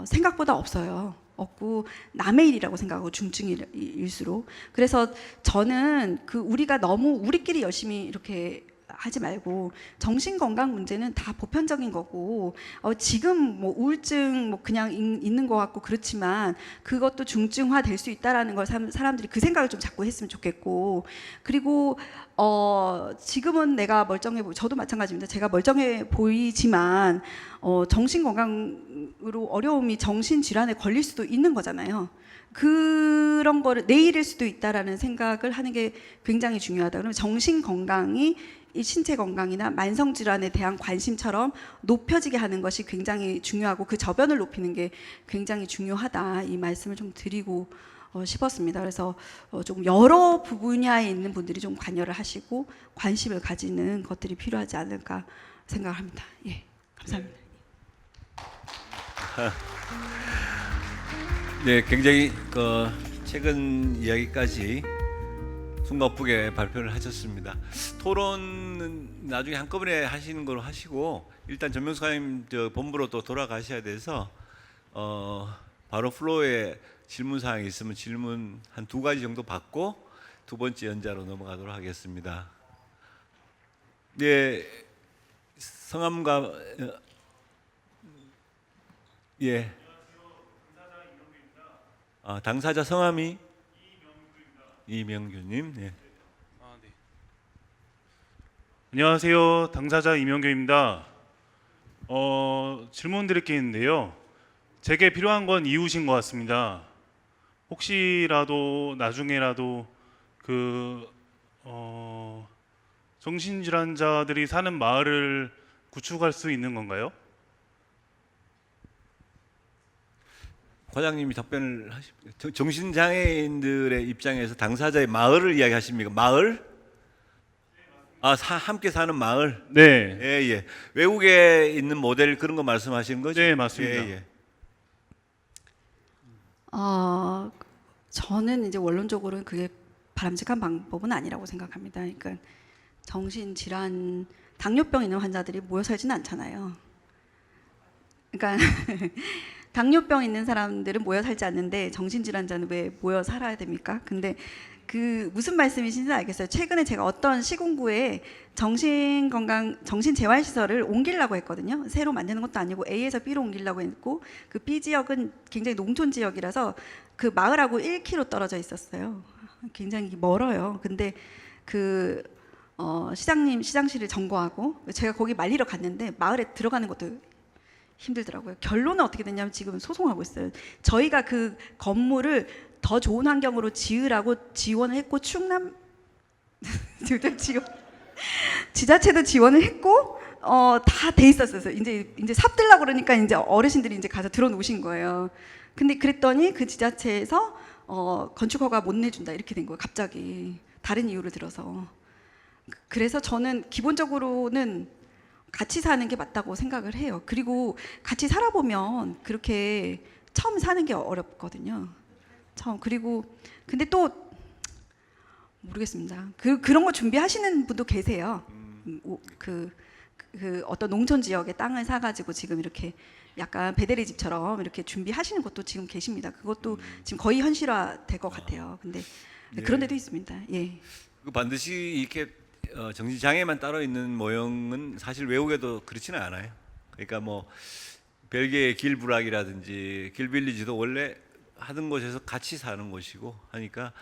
생각보다 없고 남의 일이라고 생각하고 중증일수록 그래서 저는 우리가 너무 우리끼리 열심히 이렇게 하지 말고 정신건강 문제는 다 보편적인 거고 지금 뭐 우울증 뭐 그냥 있는 것 같고 그렇지만 그것도 중증화 될 수 있다라는 걸 사람들이 그 생각을 좀 자꾸 했으면 좋겠고 그리고 지금은 내가 저도 마찬가지입니다. 제가 멀쩡해 보이지만 정신건강으로 어려움이 정신질환에 걸릴 수도 있는 거잖아요. 그런 거를 내일일 수도 있다라는 생각을 하는 게 굉장히 중요하다. 그러면 정신건강이 이 신체 건강이나 만성 질환에 대한 관심처럼 높여지게 하는 것이 굉장히 중요하고 그 저변을 높이는 게 굉장히 중요하다. 이 말씀을 좀 드리고 싶었습니다. 그래서 조금 여러 분야에 있는 분들이 좀 관여를 하시고 관심을 가지는 것들이 필요하지 않을까 생각합니다. 감사합니다. 네, 굉장히 최근 이야기까지 숨가쁘게 발표를 하셨습니다. 토론은 나중에 한꺼번에 하시는 걸로 하시고 일단 전명수 과장님 본부로 또 돌아가셔야 돼서 바로 플로어에 질문 사항이 있으면 질문 한 2가지 정도 받고 두 번째 연자로 넘어가도록 하겠습니다. 네, 성함과 예. 당사자 성함이 이명규님. 예. 네. 안녕하세요. 당사자 이명규입니다. 질문 드릴 게 있는데요. 제게 필요한 건 이웃인 것 같습니다. 혹시라도 나중에라도 정신질환자들이 사는 마을을 구축할 수 있는 건가요? 과장님이 답변을 하십니까? 정신장애인들의 입장에서 당사자의 마을을 이야기하십니까? 마을? 함께 사는 마을? 네. 예, 예. 외국에 있는 모델 그런 거 말씀하시는 거죠? 네, 맞습니다. 예, 예. 저는 이제 원론적으로는 그게 바람직한 방법은 아니라고 생각합니다. 그러니까 정신질환, 당뇨병 있는 환자들이 모여 살지는 않잖아요. 그러니까 당뇨병 있는 사람들은 모여 살지 않는데 정신질환자는 왜 모여 살아야 됩니까? 근데 그 무슨 말씀이신지 알겠어요. 최근에 제가 어떤 시군구에 정신재활시설을 옮기려고 했거든요. 새로 만드는 것도 아니고 A에서 B로 옮기려고 했고, 그 B 지역은 굉장히 농촌 지역이라서 그 마을하고 1km 떨어져 있었어요. 굉장히 멀어요. 근데 시장실을 점거하고 제가 거기 말리러 갔는데 마을에 들어가는 것도 힘들더라고요. 결론은 어떻게 됐냐면 지금 소송하고 있어요. 저희가 그 건물을 더 좋은 환경으로 지으라고 지원을 했고 지자체도 지원을 했고 다 돼 있었어요. 이제 삽들라고 그러니까 이제 어르신들이 이제 가서 들어놓으신 거예요. 근데 그랬더니 그 지자체에서 건축 허가 못 내준다 이렇게 된 거예요. 갑자기 다른 이유를 들어서. 그래서 저는 기본적으로는 같이 사는 게 맞다고 생각을 해요. 그리고 같이 살아보면 그렇게 처음 사는 게 어렵거든요. 그리고 근데 또 모르겠습니다. 그런 거 준비하시는 분도 계세요. 어떤 농촌 지역에 땅을 사가지고 지금 이렇게 약간 배대리 집처럼 이렇게 준비하시는 것도 지금 계십니다. 그것도 지금 거의 현실화 될 것 같아요. 근데 네. 그런 데도 있습니다. 예. 반드시 이렇게 정신장애만 따로 있는 모형은 사실 외국에도 그렇지는 않아요. 그러니까 뭐 벨기에의 길브락이라든지 길빌리지도 원래 하던 곳에서 같이 사는 곳이고 하니까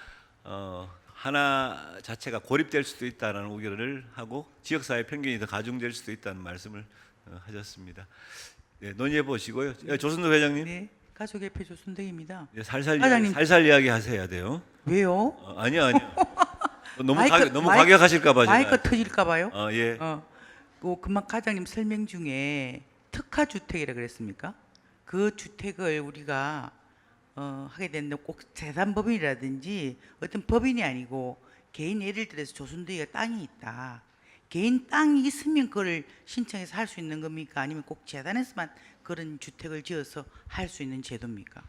하나 자체가 고립될 수도 있다는 우려를 하고 지역사회 편견이 더 가중될 수도 있다는 말씀을 하셨습니다. 네, 논의해 보시고요. 조순도 회장님. 네, 가족협회 조순덕입니다. 네, 살살 과장님. 살살 이야기하셔야 돼요. 왜요? 아니요. 너무 마이크- 가격하실까 봐. 마이크 터질까 봐요? 예. 금방 과장님 설명 중에 특화 주택이라 그랬습니까? 그 주택을 우리가 하게 되는데 꼭 재산법인이라든지 어떤 법인이 아니고 개인, 예를 들어서 조순덕이가 땅이 있다. 개인 땅이 있으면 그걸 신청해서 할 수 있는 겁니까? 아니면 꼭 재단에서만 그런 주택을 지어서 할 수 있는 제도입니까?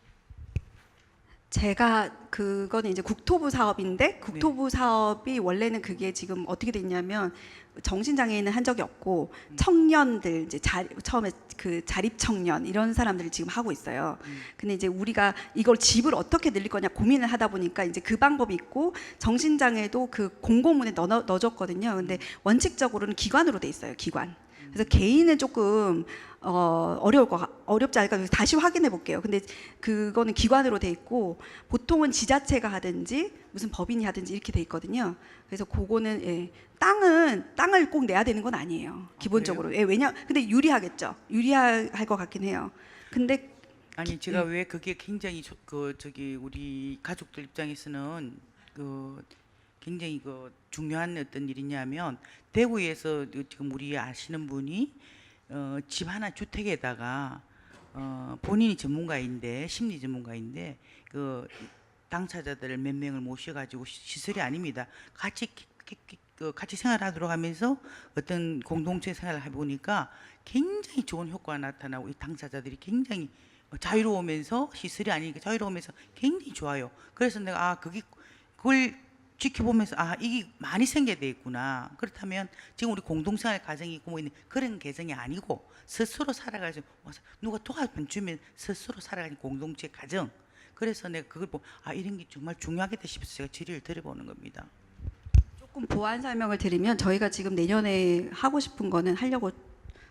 제가 그거는 이제 국토부 사업인데 국토부 사업이 원래는 그게 지금 어떻게 됐냐면 정신장애인은 한 적이 없고 청년들 이제 처음에 그 자립 청년 이런 사람들을 지금 하고 있어요. 근데 이제 우리가 이걸 집을 어떻게 늘릴 거냐 고민을 하다 보니까 이제 그 방법이 있고 정신장애도 그 공고문에 넣어줬거든요. 근데 원칙적으로는 기관으로 돼 있어요. 기관. 그래서 개인은 조금 어렵지 않을까. 그래서 다시 확인해 볼게요. 근데 그거는 기관으로 돼 있고 보통은 지자체가 하든지 무슨 법인이 하든지 이렇게 돼 있거든요. 그래서 그거는 땅을 꼭 내야 되는 건 아니에요. 기본적으로. 왜냐? 근데 유리하겠죠. 유리할 것 같긴 해요. 근데 아니 제가 왜 그게 굉장히 우리 가족들 입장에서는 굉장히 중요한 어떤 일이냐면 대구에서 지금 우리 아시는 분이 집 하나 주택에다가 본인이 전문가인데 심리 전문가인데 그 당사자들 몇 명을 모셔가지고 시설이 아닙니다. 같이 생활하도록 하면서 어떤 공동체 생활을 해보니까 굉장히 좋은 효과가 나타나고 이 당사자들이 굉장히 자유로우면서 시설이 아니니까 자유로우면서 굉장히 좋아요. 그래서 내가 그걸 지켜보면서 이게 많이 생겨야 되겠구나. 그렇다면 지금 우리 공동생활 가정이 있고 뭐 있는 그런 개정이 아니고 스스로 살아가지고 누가 도와주면 스스로 살아가는 공동체 가정. 그래서 내가 그걸 보고 이런 게 정말 중요하겠다 싶어서 제가 질의를 드려보는 겁니다. 조금 보완 설명을 드리면 저희가 지금 내년에 하고 싶은 거는 하려고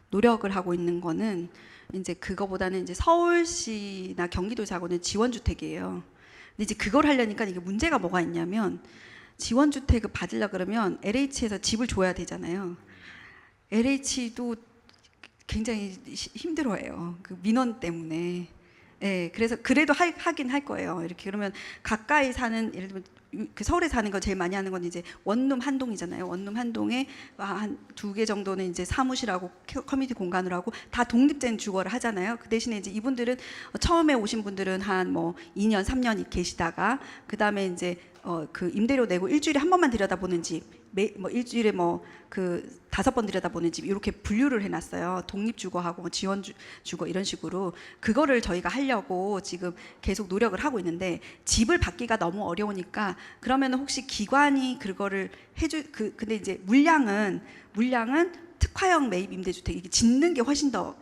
노력을 하고 있는 거는 이제 그거보다는 이제 서울시나 경기도하고는 지원주택이에요. 근데 이제 그걸 하려니까 이게 문제가 뭐가 있냐면 지원주택을 받으려 그러면 LH에서 집을 줘야 되잖아요. LH도 굉장히 힘들어해요. 그 민원 때문에. 예, 그래서 그래도 하긴 할 거예요. 이렇게 그러면 가까이 사는 예를 들면 그 서울에 사는 거 제일 많이 하는 건 이제 원룸 한 동이잖아요. 원룸 한 동에 한 2개 정도는 이제 사무실하고 커뮤니티 공간으로 하고 다 독립된 주거를 하잖아요. 그 대신에 이제 이분들은 처음에 오신 분들은 한 뭐 2년, 3년 계시다가 그 다음에 이제 그 임대료 내고 일주일에 한 번만 들여다보는 집, 뭐 일주일에 뭐 그 5번 들여다보는 집 이렇게 분류를 해놨어요. 독립주거하고 뭐 지원주거 이런 식으로 그거를 저희가 하려고 지금 계속 노력을 하고 있는데 집을 받기가 너무 어려우니까 그러면 혹시 기관이 그거를 근데 이제 물량은 특화형 매입 임대주택 이게 짓는 게 훨씬 더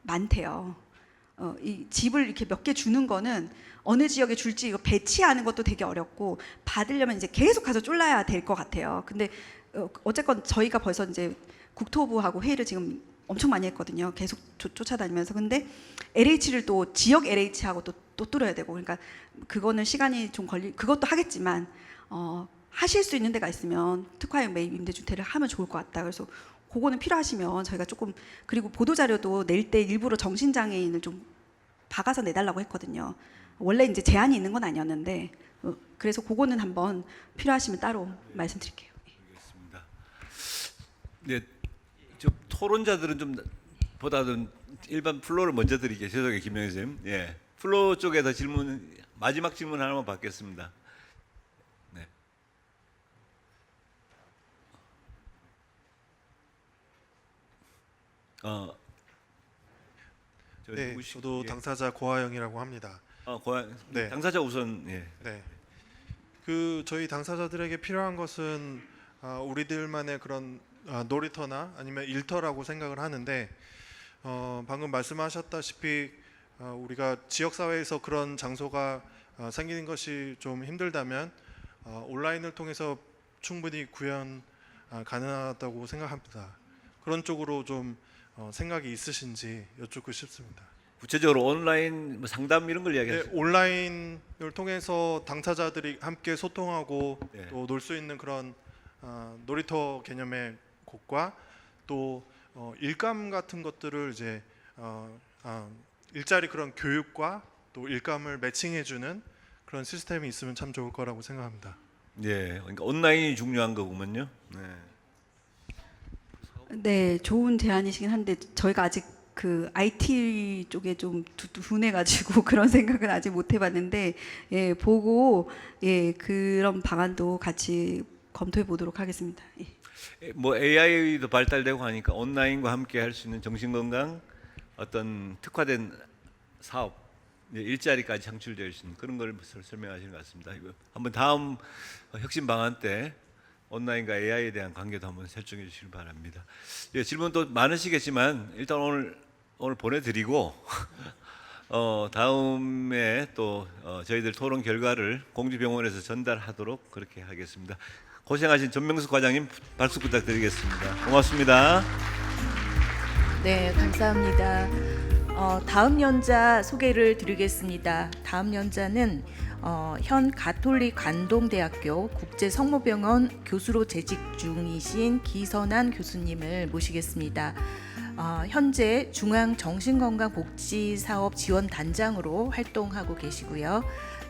많대요. 이 집을 이렇게 몇 개 주는 거는 어느 지역에 줄지 이거 배치하는 것도 되게 어렵고 받으려면 이제 계속 가서 쫄라야 될 것 같아요. 근데 어쨌건 저희가 벌써 이제 국토부하고 회의를 지금 엄청 많이 했거든요. 계속 쫓아다니면서. 근데 LH를 또 지역 LH하고 또 뚫어야 되고 그러니까 그거는 시간이 좀 그것도 하겠지만 하실 수 있는 데가 있으면 특화형 매입 임대주택을 하면 좋을 것 같다. 그래서 그거는 필요하시면 저희가 조금 그리고 보도자료도 낼 때 일부러 정신장애인을 좀 박아서 내달라고 했거든요. 원래 이제 제한이 있는 건 아니었는데 그래서 그거는 한번 필요하시면 따로 말씀드릴게요. 알겠습니다. 네, 좀 토론자들은 좀 보다는 일반 플로를 먼저 드릴게요. 죄송해요, 김명희 선생님. 예, 플로 쪽에서 마지막 질문 하나만 받겠습니다. 네. 네, 누구시- 저도 예. 당사자 고하영이라고 합니다. 네. 당사자 우선 예. 네, 그 저희 당사자들에게 필요한 것은 우리들만의 그런 놀이터나 아니면 일터라고 생각을 하는데 방금 말씀하셨다시피 우리가 지역 사회에서 그런 장소가 생기는 것이 좀 힘들다면 온라인을 통해서 충분히 구현 가능하다고 생각합니다. 그런 쪽으로 좀 생각이 있으신지 여쭙고 싶습니다. 구체적으로 온라인 뭐 상담 이런 걸 네, 이야기하시죠. 온라인을 통해서 당사자들이 함께 소통하고 네. 또 놀 수 있는 그런 놀이터 개념의 곳과 또 일감 같은 것들을 이제 일자리 그런 교육과 또 일감을 매칭해주는 그런 시스템이 있으면 참 좋을 거라고 생각합니다. 예, 그러니까 온라인이 중요한 거군요. 네. 네, 좋은 제안이시긴 한데 저희가 아직 그 IT 쪽에 좀 둔해가지고 그런 생각은 아직 못 해봤는데 예, 보고 예, 그런 방안도 같이 검토해 보도록 하겠습니다. 예. 뭐 AI도 발달되고 하니까 온라인과 함께 할 수 있는 정신건강 어떤 특화된 사업, 일자리까지 창출될 수 있는 그런 걸 설명하시는 것 같습니다. 이거 한번 다음 혁신 방안 때 온라인과 AI에 대한 관계도 한번 설정해 주시길 바랍니다. 예, 질문 또 많으시겠지만 일단 오늘 보내드리고 다음에 또 저희들 토론 결과를 공주병원에서 전달하도록 그렇게 하겠습니다. 고생하신 전명숙 과장님 박수 부탁드리겠습니다. 고맙습니다. 네, 감사합니다. 다음 연자 소개를 드리겠습니다. 다음 연자는 현 가톨릭 관동대학교 국제성모병원 교수로 재직 중이신 기선한 교수님을 모시겠습니다. 현재 중앙정신건강복지사업지원단장으로 활동하고 계시고요.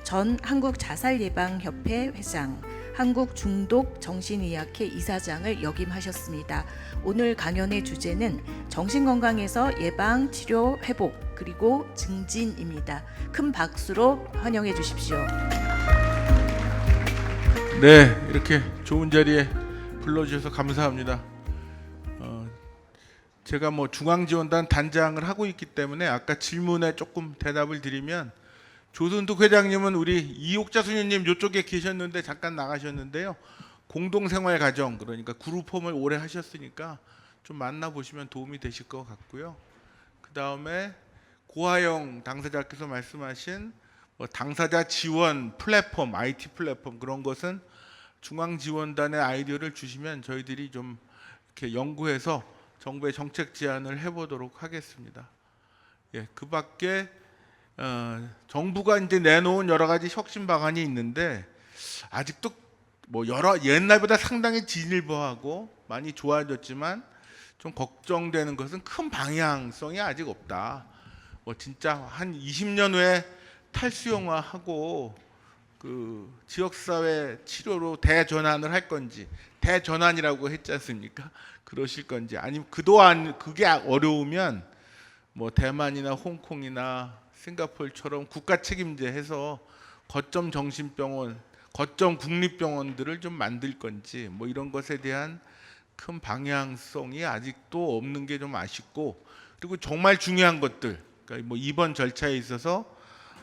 전 한국자살예방협회 회장, 한국중독정신의학회 이사장을 역임하셨습니다. 오늘 강연의 주제는 정신건강에서 예방, 치료, 회복, 그리고 증진입니다. 큰 박수로 환영해 주십시오. 네, 이렇게 좋은 자리에 불러주셔서 감사합니다. 제가 뭐 중앙지원단 단장을 하고 있기 때문에 아까 질문에 조금 대답을 드리면 조순득 회장님은 우리 이옥자 수녀님 이쪽에 계셨는데 잠깐 나가셨는데요. 공동생활 가정 그러니까 그룹홈을 오래 하셨으니까 좀 만나보시면 도움이 되실 것 같고요. 그 다음에 고하영 당사자께서 말씀하신 뭐 당사자 지원 플랫폼, IT 플랫폼 그런 것은 중앙지원단의 아이디어를 주시면 저희들이 좀 이렇게 연구해서 정부의 정책 제안을 해보도록 하겠습니다. 예, 그밖에 정부가 이제 내놓은 여러 가지 혁신 방안이 있는데 아직도 뭐 여러 옛날보다 상당히 진일보하고 많이 좋아졌지만 좀 걱정되는 것은 큰 방향성이 아직 없다. 뭐 진짜 한 20년 후에 탈수용화하고 그 지역사회 치료로 대전환을 할 건지, 대전환이라고 했지 않습니까? 그러실 건지, 아니면 그동안 그게 어려우면 뭐 대만이나 홍콩이나 싱가포르처럼 국가 책임제 해서 거점 정신병원, 거점 국립병원들을 좀 만들 건지, 뭐 이런 것에 대한 큰 방향성이 아직도 없는 게 좀 아쉽고, 그리고 정말 중요한 것들, 그러니까 뭐 입원 절차에 있어서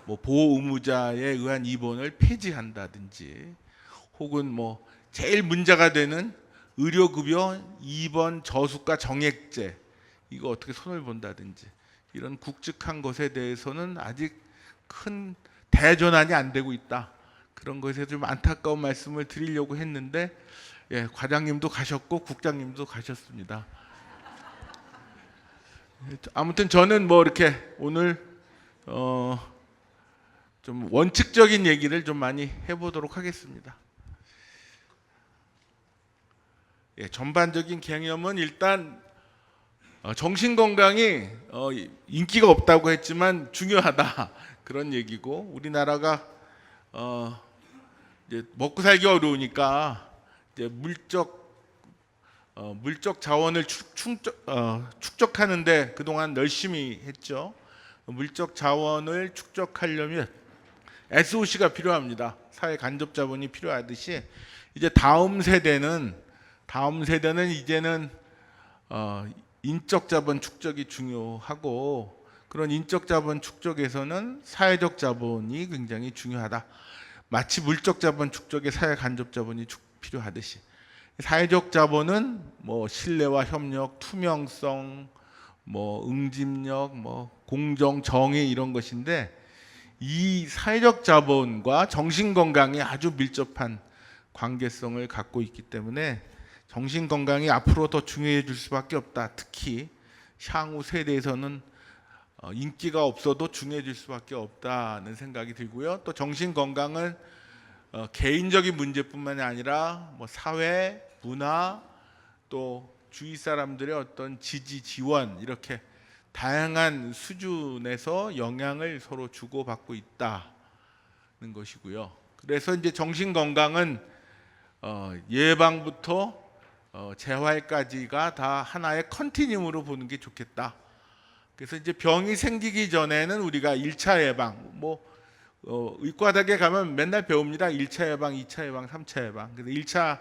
뭐 보호 의무자에 의한 입원을 폐지한다든지, 혹은 뭐 제일 문제가 되는 의료급여 입원 저수가 정액제, 이거 어떻게 손을 본다든지, 이런 굵직한 것에 대해서는 아직 큰 대전환이 안 되고 있다. 그런 것에 좀 안타까운 말씀을 드리려고 했는데, 예, 과장님도 가셨고 국장님도 가셨습니다. 아무튼 저는 뭐 이렇게 오늘 좀 원칙적인 얘기를 좀 많이 해보도록 하겠습니다. 예, 전반적인 개념은 일단 정신 건강이 인기가 없다고 했지만 중요하다, 그런 얘기고, 우리나라가 이제 먹고 살기 어려우니까 이제 물적 자원을 축적하는데 그동안 열심히 했죠. 물적 자원을 축적하려면 SOC가 필요합니다. 사회 간접 자본이 필요하듯이 이제 다음 세대는 이제는 인적 자본 축적이 중요하고, 그런 인적 자본 축적에서는 사회적 자본이 굉장히 중요하다. 마치 물적 자본 축적에 사회 간접 자본이 필요하듯이 사회적 자본은 뭐 신뢰와 협력, 투명성, 뭐 응집력, 뭐 공정, 정의, 이런 것인데, 이 사회적 자본과 정신 건강이 아주 밀접한 관계성을 갖고 있기 때문에 정신 건강이 앞으로 더 중요해질 수밖에 없다. 특히 향후 세대에서는 인기가 없어도 중요해질 수밖에 없다는 생각이 들고요. 또 정신 건강은 개인적인 문제뿐만이 아니라 뭐 사회, 문화, 또 주위 사람들의 어떤 지지, 지원, 이렇게 다양한 수준에서 영향을 서로 주고받고 있다는 것이고요. 그래서 이제 정신 건강은 예방부터 재활까지가 다 하나의 컨티뉴음으로 보는 게 좋겠다. 그래서 이제 병이 생기기 전에는 우리가 1차 예방, 뭐 의과대학에 가면 맨날 배웁니다. 1차 예방, 2차 예방, 3차 예방. 그래서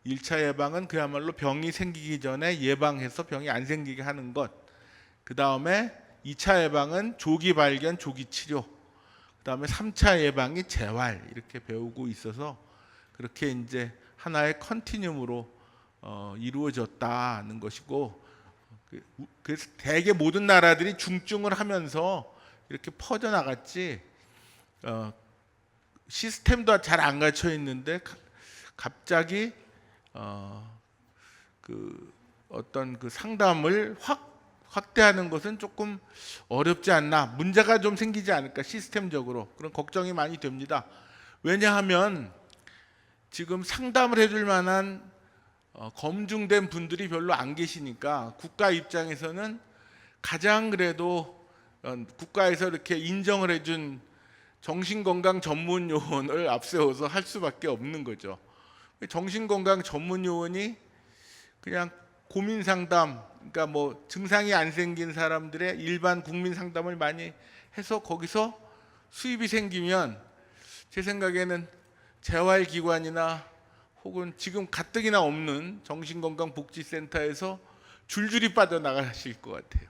1차 예방은 그야말로 병이 생기기 전에 예방해서 병이 안 생기게 하는 것. 그 다음에 2차 예방은 조기 발견, 조기 치료. 그 다음에 3차 예방이 재활, 이렇게 배우고 있어서 그렇게 이제 하나의 컨티뉴음으로 이루어졌다는 것이고, 그래서 대개 모든 나라들이 중증을 하면서 이렇게 퍼져나갔지, 시스템도 잘 안 갖춰 있는데 갑자기 그 어떤 그 상담을 확대하는 것은 조금 어렵지 않나, 문제가 좀 생기지 않을까, 시스템적으로 그런 걱정이 많이 됩니다. 왜냐하면 지금 상담을 해줄 만한 검증된 분들이 별로 안 계시니까, 국가 입장에서는 가장 그래도 국가에서 이렇게 인정을 해준 정신건강 전문 요원을 앞세워서 할 수밖에 없는 거죠. 정신건강 전문 요원이 그냥 고민 상담, 그러니까 뭐 증상이 안 생긴 사람들의 일반 국민 상담을 많이 해서 거기서 수입이 생기면, 제 생각에는 재활기관이나 혹은 지금 가뜩이나 없는 정신건강복지센터에서 줄줄이 빠져나가실 것 같아요.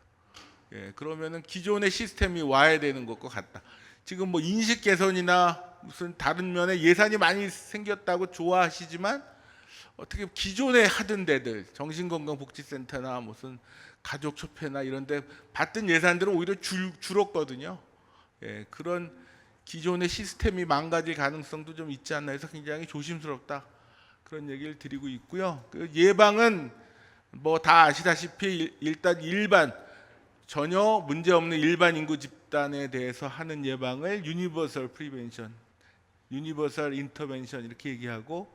예, 그러면은 기존의 시스템이 와야 되는 것과 같다. 지금 뭐 인식 개선이나 무슨 다른 면에 예산이 많이 생겼다고 좋아하시지만, 어떻게 기존에 하던 데들, 정신건강복지센터나 무슨 가족협회나 이런 데 받던 예산들은 오히려 줄었거든요. 예, 그런 기존의 시스템이 망가질 가능성도 좀 있지 않나 해서 굉장히 조심스럽다. 그런 얘기를 드리고 있고요. 그 예방은 뭐 다 아시다시피 일단 일반 전혀 문제 없는 일반 인구 집단에 대해서 하는 예방을 유니버설 프리벤션, 유니버설 인터벤션 이렇게 얘기하고,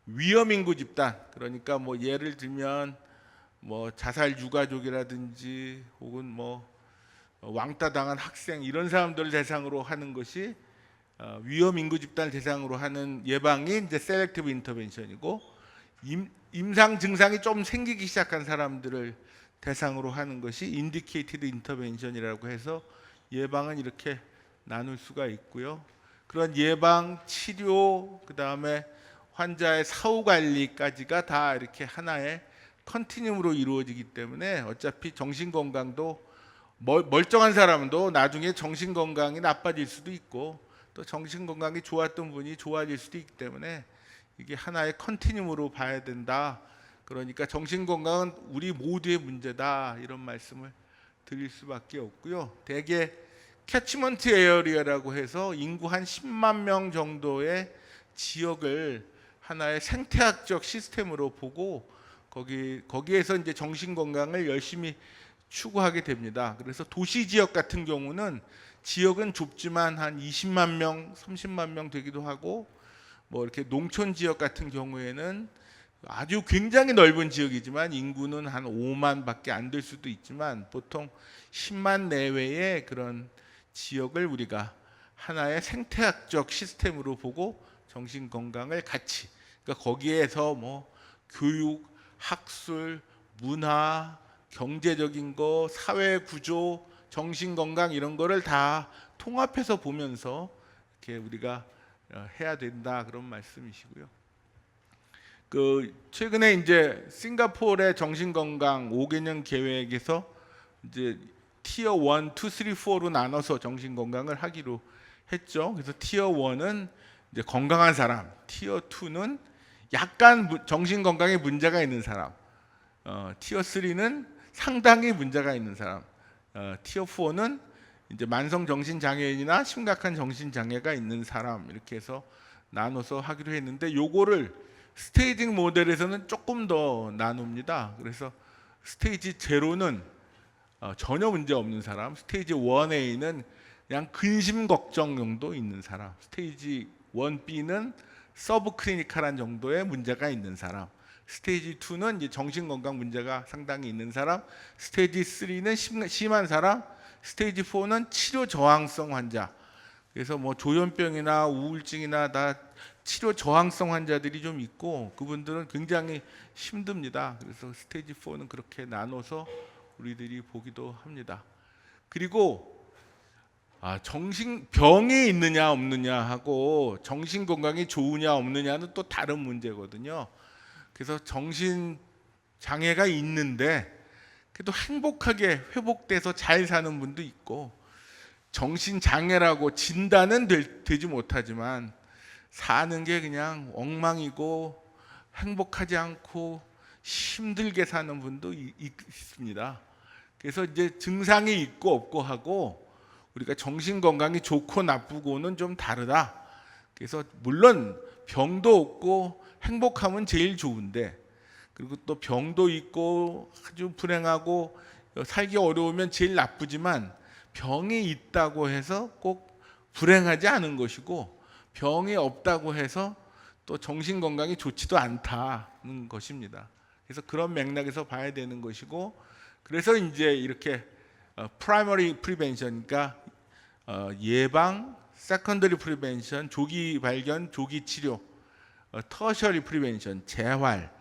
위험 인구 집단, 그러니까 뭐 예를 들면 뭐 자살 유가족이라든지 혹은 뭐 왕따 당한 학생 이런 사람들을 대상으로 하는 것이 위험 인구 집단을 대상으로 하는 예방이 이제 셀렉티브 인터벤션이고, 임상 증상이 좀 생기기 시작한 사람들을 대상으로 하는 것이 인디케이티드 인터벤션이라고 해서 예방은 이렇게 나눌 수가 있고요. 그런 예방, 치료, 그다음에 환자의 사후 관리까지가 다 이렇게 하나의 컨티뉴음으로 이루어지기 때문에 어차피 정신 건강도 멀쩡한 사람도 나중에 정신 건강이 나빠질 수도 있고, 또 정신 건강이 좋았던 분이 좋아질 수도 있기 때문에 이게 하나의 컨티뉴음으로 봐야 된다. 그러니까 정신 건강은 우리 모두의 문제다, 이런 말씀을 드릴 수밖에 없고요. 대개 캐치먼트 에어리어라고 해서 인구 한 10만 명 정도의 지역을 하나의 생태학적 시스템으로 보고 거기에서 이제 정신 건강을 열심히 추구하게 됩니다. 그래서 도시 지역 같은 경우는 지역은 좁지만 한 20만 명, 30만 명 되기도 하고, 뭐 이렇게 농촌 지역 같은 경우에는 아주 굉장히 넓은 지역이지만 인구는 한 5만밖에 안 될 수도 있지만, 보통 10만 내외의 그런 지역을 우리가 하나의 생태학적 시스템으로 보고 정신 건강을 같이, 그러니까 거기에서 뭐 교육, 학술, 문화, 경제적인 거, 사회 구조, 정신 건강 이런 거를 다 통합해서 보면서 이렇게 우리가 해야 된다, 그런 말씀이시고요. 그 최근에 이제 싱가포르의 정신 건강 5개년 계획에서 이제 티어 1, 2, 3, 4로 나눠서 정신 건강을 하기로 했죠. 그래서 티어 1은 이제 건강한 사람, 티어 2는 약간 정신 건강에 문제가 있는 사람, 티어 3는 상당히 문제가 있는 사람, 티어 4는 이제 만성 정신 장애인이나 심각한 정신 장애가 있는 사람, 이렇게 해서 나눠서 하기로 했는데, 요거를 스테이징 모델에서는 조금 더 나눕니다. 그래서 스테이지 0는 전혀 문제 없는 사람, 스테이지 1A는 그냥 근심 걱정 정도 있는 사람, 스테이지 1B는 서브 클리니컬한 정도의 문제가 있는 사람, 스테이지 2는 이제 정신 건강 문제가 상당히 있는 사람, 스테이지 3는 심한 사람, 스테이지 4는 치료 저항성 환자. 그래서 뭐 조현병이나 우울증이나 다 치료 저항성 환자들이 좀 있고, 그분들은 굉장히 힘듭니다. 그래서 스테이지 4는 그렇게 나눠서 우리들이 보기도 합니다. 그리고 정신병이 있느냐 없느냐 하고 정신 건강이 좋으냐 없느냐는 또 다른 문제거든요. 그래서 정신 장애가 있는데 그래도 행복하게 회복돼서 잘 사는 분도 있고, 정신 장애라고 진단은 되지 못하지만 사는 게 그냥 엉망이고 행복하지 않고 힘들게 사는 분도 있습니다. 그래서 이제 증상이 있고 없고 하고 우리가 정신 건강이 좋고 나쁘고는 좀 다르다. 그래서 물론 병도 없고 행복하면 제일 좋은데, 그리고 또 병도 있고 아주 불행하고 살기 어려우면 제일 나쁘지만, 병이 있다고 해서 꼭 불행하지 않은 것이고, 병이 없다고 해서 또 정신 건강이 좋지도 않다는 것입니다. 그래서 그런 맥락에서 봐야 되는 것이고, 그래서 이제 이렇게 프라이머리 프리벤션, 그러니까 예방, 세컨더리 프리벤션, 조기 발견, 조기 치료, 터셔리 프리벤션, 재활,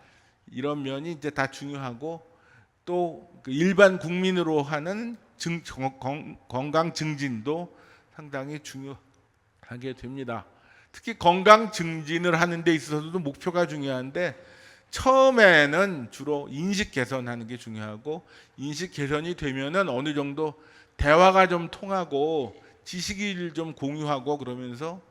이런 면이 이제 다 중요하고, 또 일반 국민으로 하는 건강 증진도 상당히 중요하게 됩니다. 특히 건강 증진을 하는 데 있어서도 목표가 중요한데, 처음에는 주로 인식 개선하는 게 중요하고, 인식 개선이 되면은 어느 정도 대화가 좀 통하고 지식을 좀 공유하고 그러면서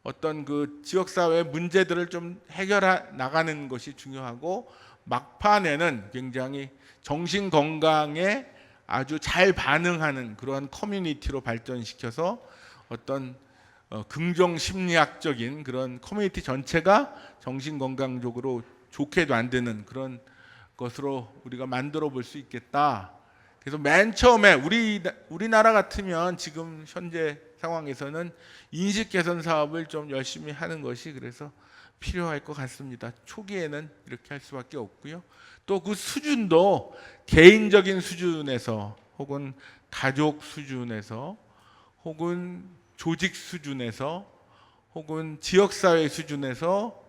어떤 그 지역사회 문제들을 좀 해결해 나가는 것이 중요하고, 막판에는 굉장히 정신 건강에 아주 잘 반응하는 그러한 커뮤니티로 발전시켜서 어떤 긍정 심리학적인 그런 커뮤니티 전체가 정신 건강적으로 좋게 만드는 그런 것으로 우리가 만들어 볼 수 있겠다. 그래서 맨 처음에 우리나라 같으면 지금 현재 상황에서는 인식 개선 사업을 좀 열심히 하는 것이 그래서 필요할 것 같습니다. 초기에는 이렇게 할 수밖에 없고요. 또 그 수준도 개인적인 수준에서 혹은 가족 수준에서 혹은 조직 수준에서 혹은 지역사회 수준에서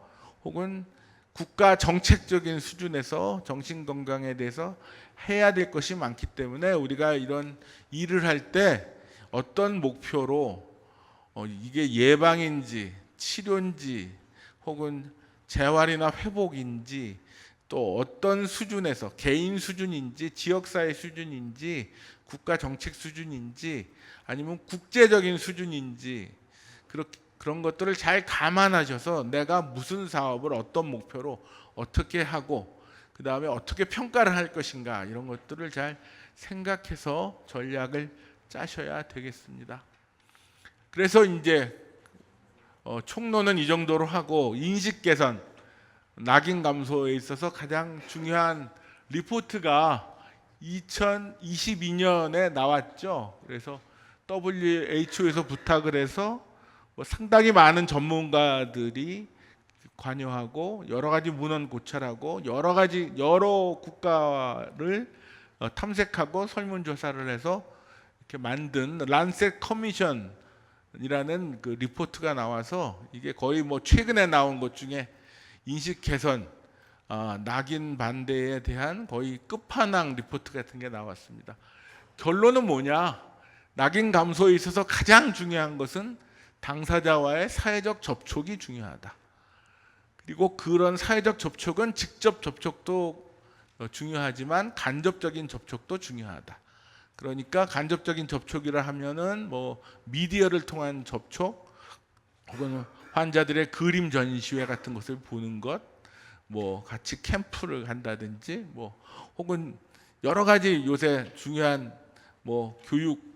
혹은 국가 정책적인 수준에서 정신건강에 대해서 해야 될 것이 많기 때문에 우리가 이런 일을 할 때 어떤 목표로 이게 예방인지 치료인지 혹은 재활이나 회복인지 또 어떤 수준에서 개인 수준인지 지역사회 수준인지 국가 정책 수준인지 아니면 국제적인 수준인지 그런 것들을 잘 감안하셔서 내가 무슨 사업을 어떤 목표로 어떻게 하고 그 다음에 어떻게 평가를 할 것인가 이런 것들을 잘 생각해서 전략을 짜셔야 되겠습니다. 그래서 이제 총론은 이 정도로 하고 인식 개선, 낙인 감소에 있어서 가장 중요한 리포트가 2022년에 나왔죠. 그래서 WHO에서 부탁을 해서 상당히 많은 전문가들이 관여하고 여러 가지 문헌 고찰하고 여러 국가를 탐색하고 설문조사를 해서 이렇게 만든 란셋 커미션이라는 그 리포트가 나와서 이게 거의 뭐 최근에 나온 것 중에 인식 개선, 낙인 반대에 대한 거의 끝판왕 리포트 같은 게 나왔습니다. 결론은 뭐냐? 낙인 감소에 있어서 가장 중요한 것은 당사자와의 사회적 접촉이 중요하다. 그리고 그런 사회적 접촉은 직접 접촉도 중요하지만 간접적인 접촉도 중요하다. 그러니까 간접적인 접촉이라 하면은 뭐 미디어를 통한 접촉 혹은 환자들의 그림 전시회 같은 것을 보는 것, 뭐 같이 캠프를 간다든지 뭐 혹은 여러 가지 요새 중요한 뭐 교육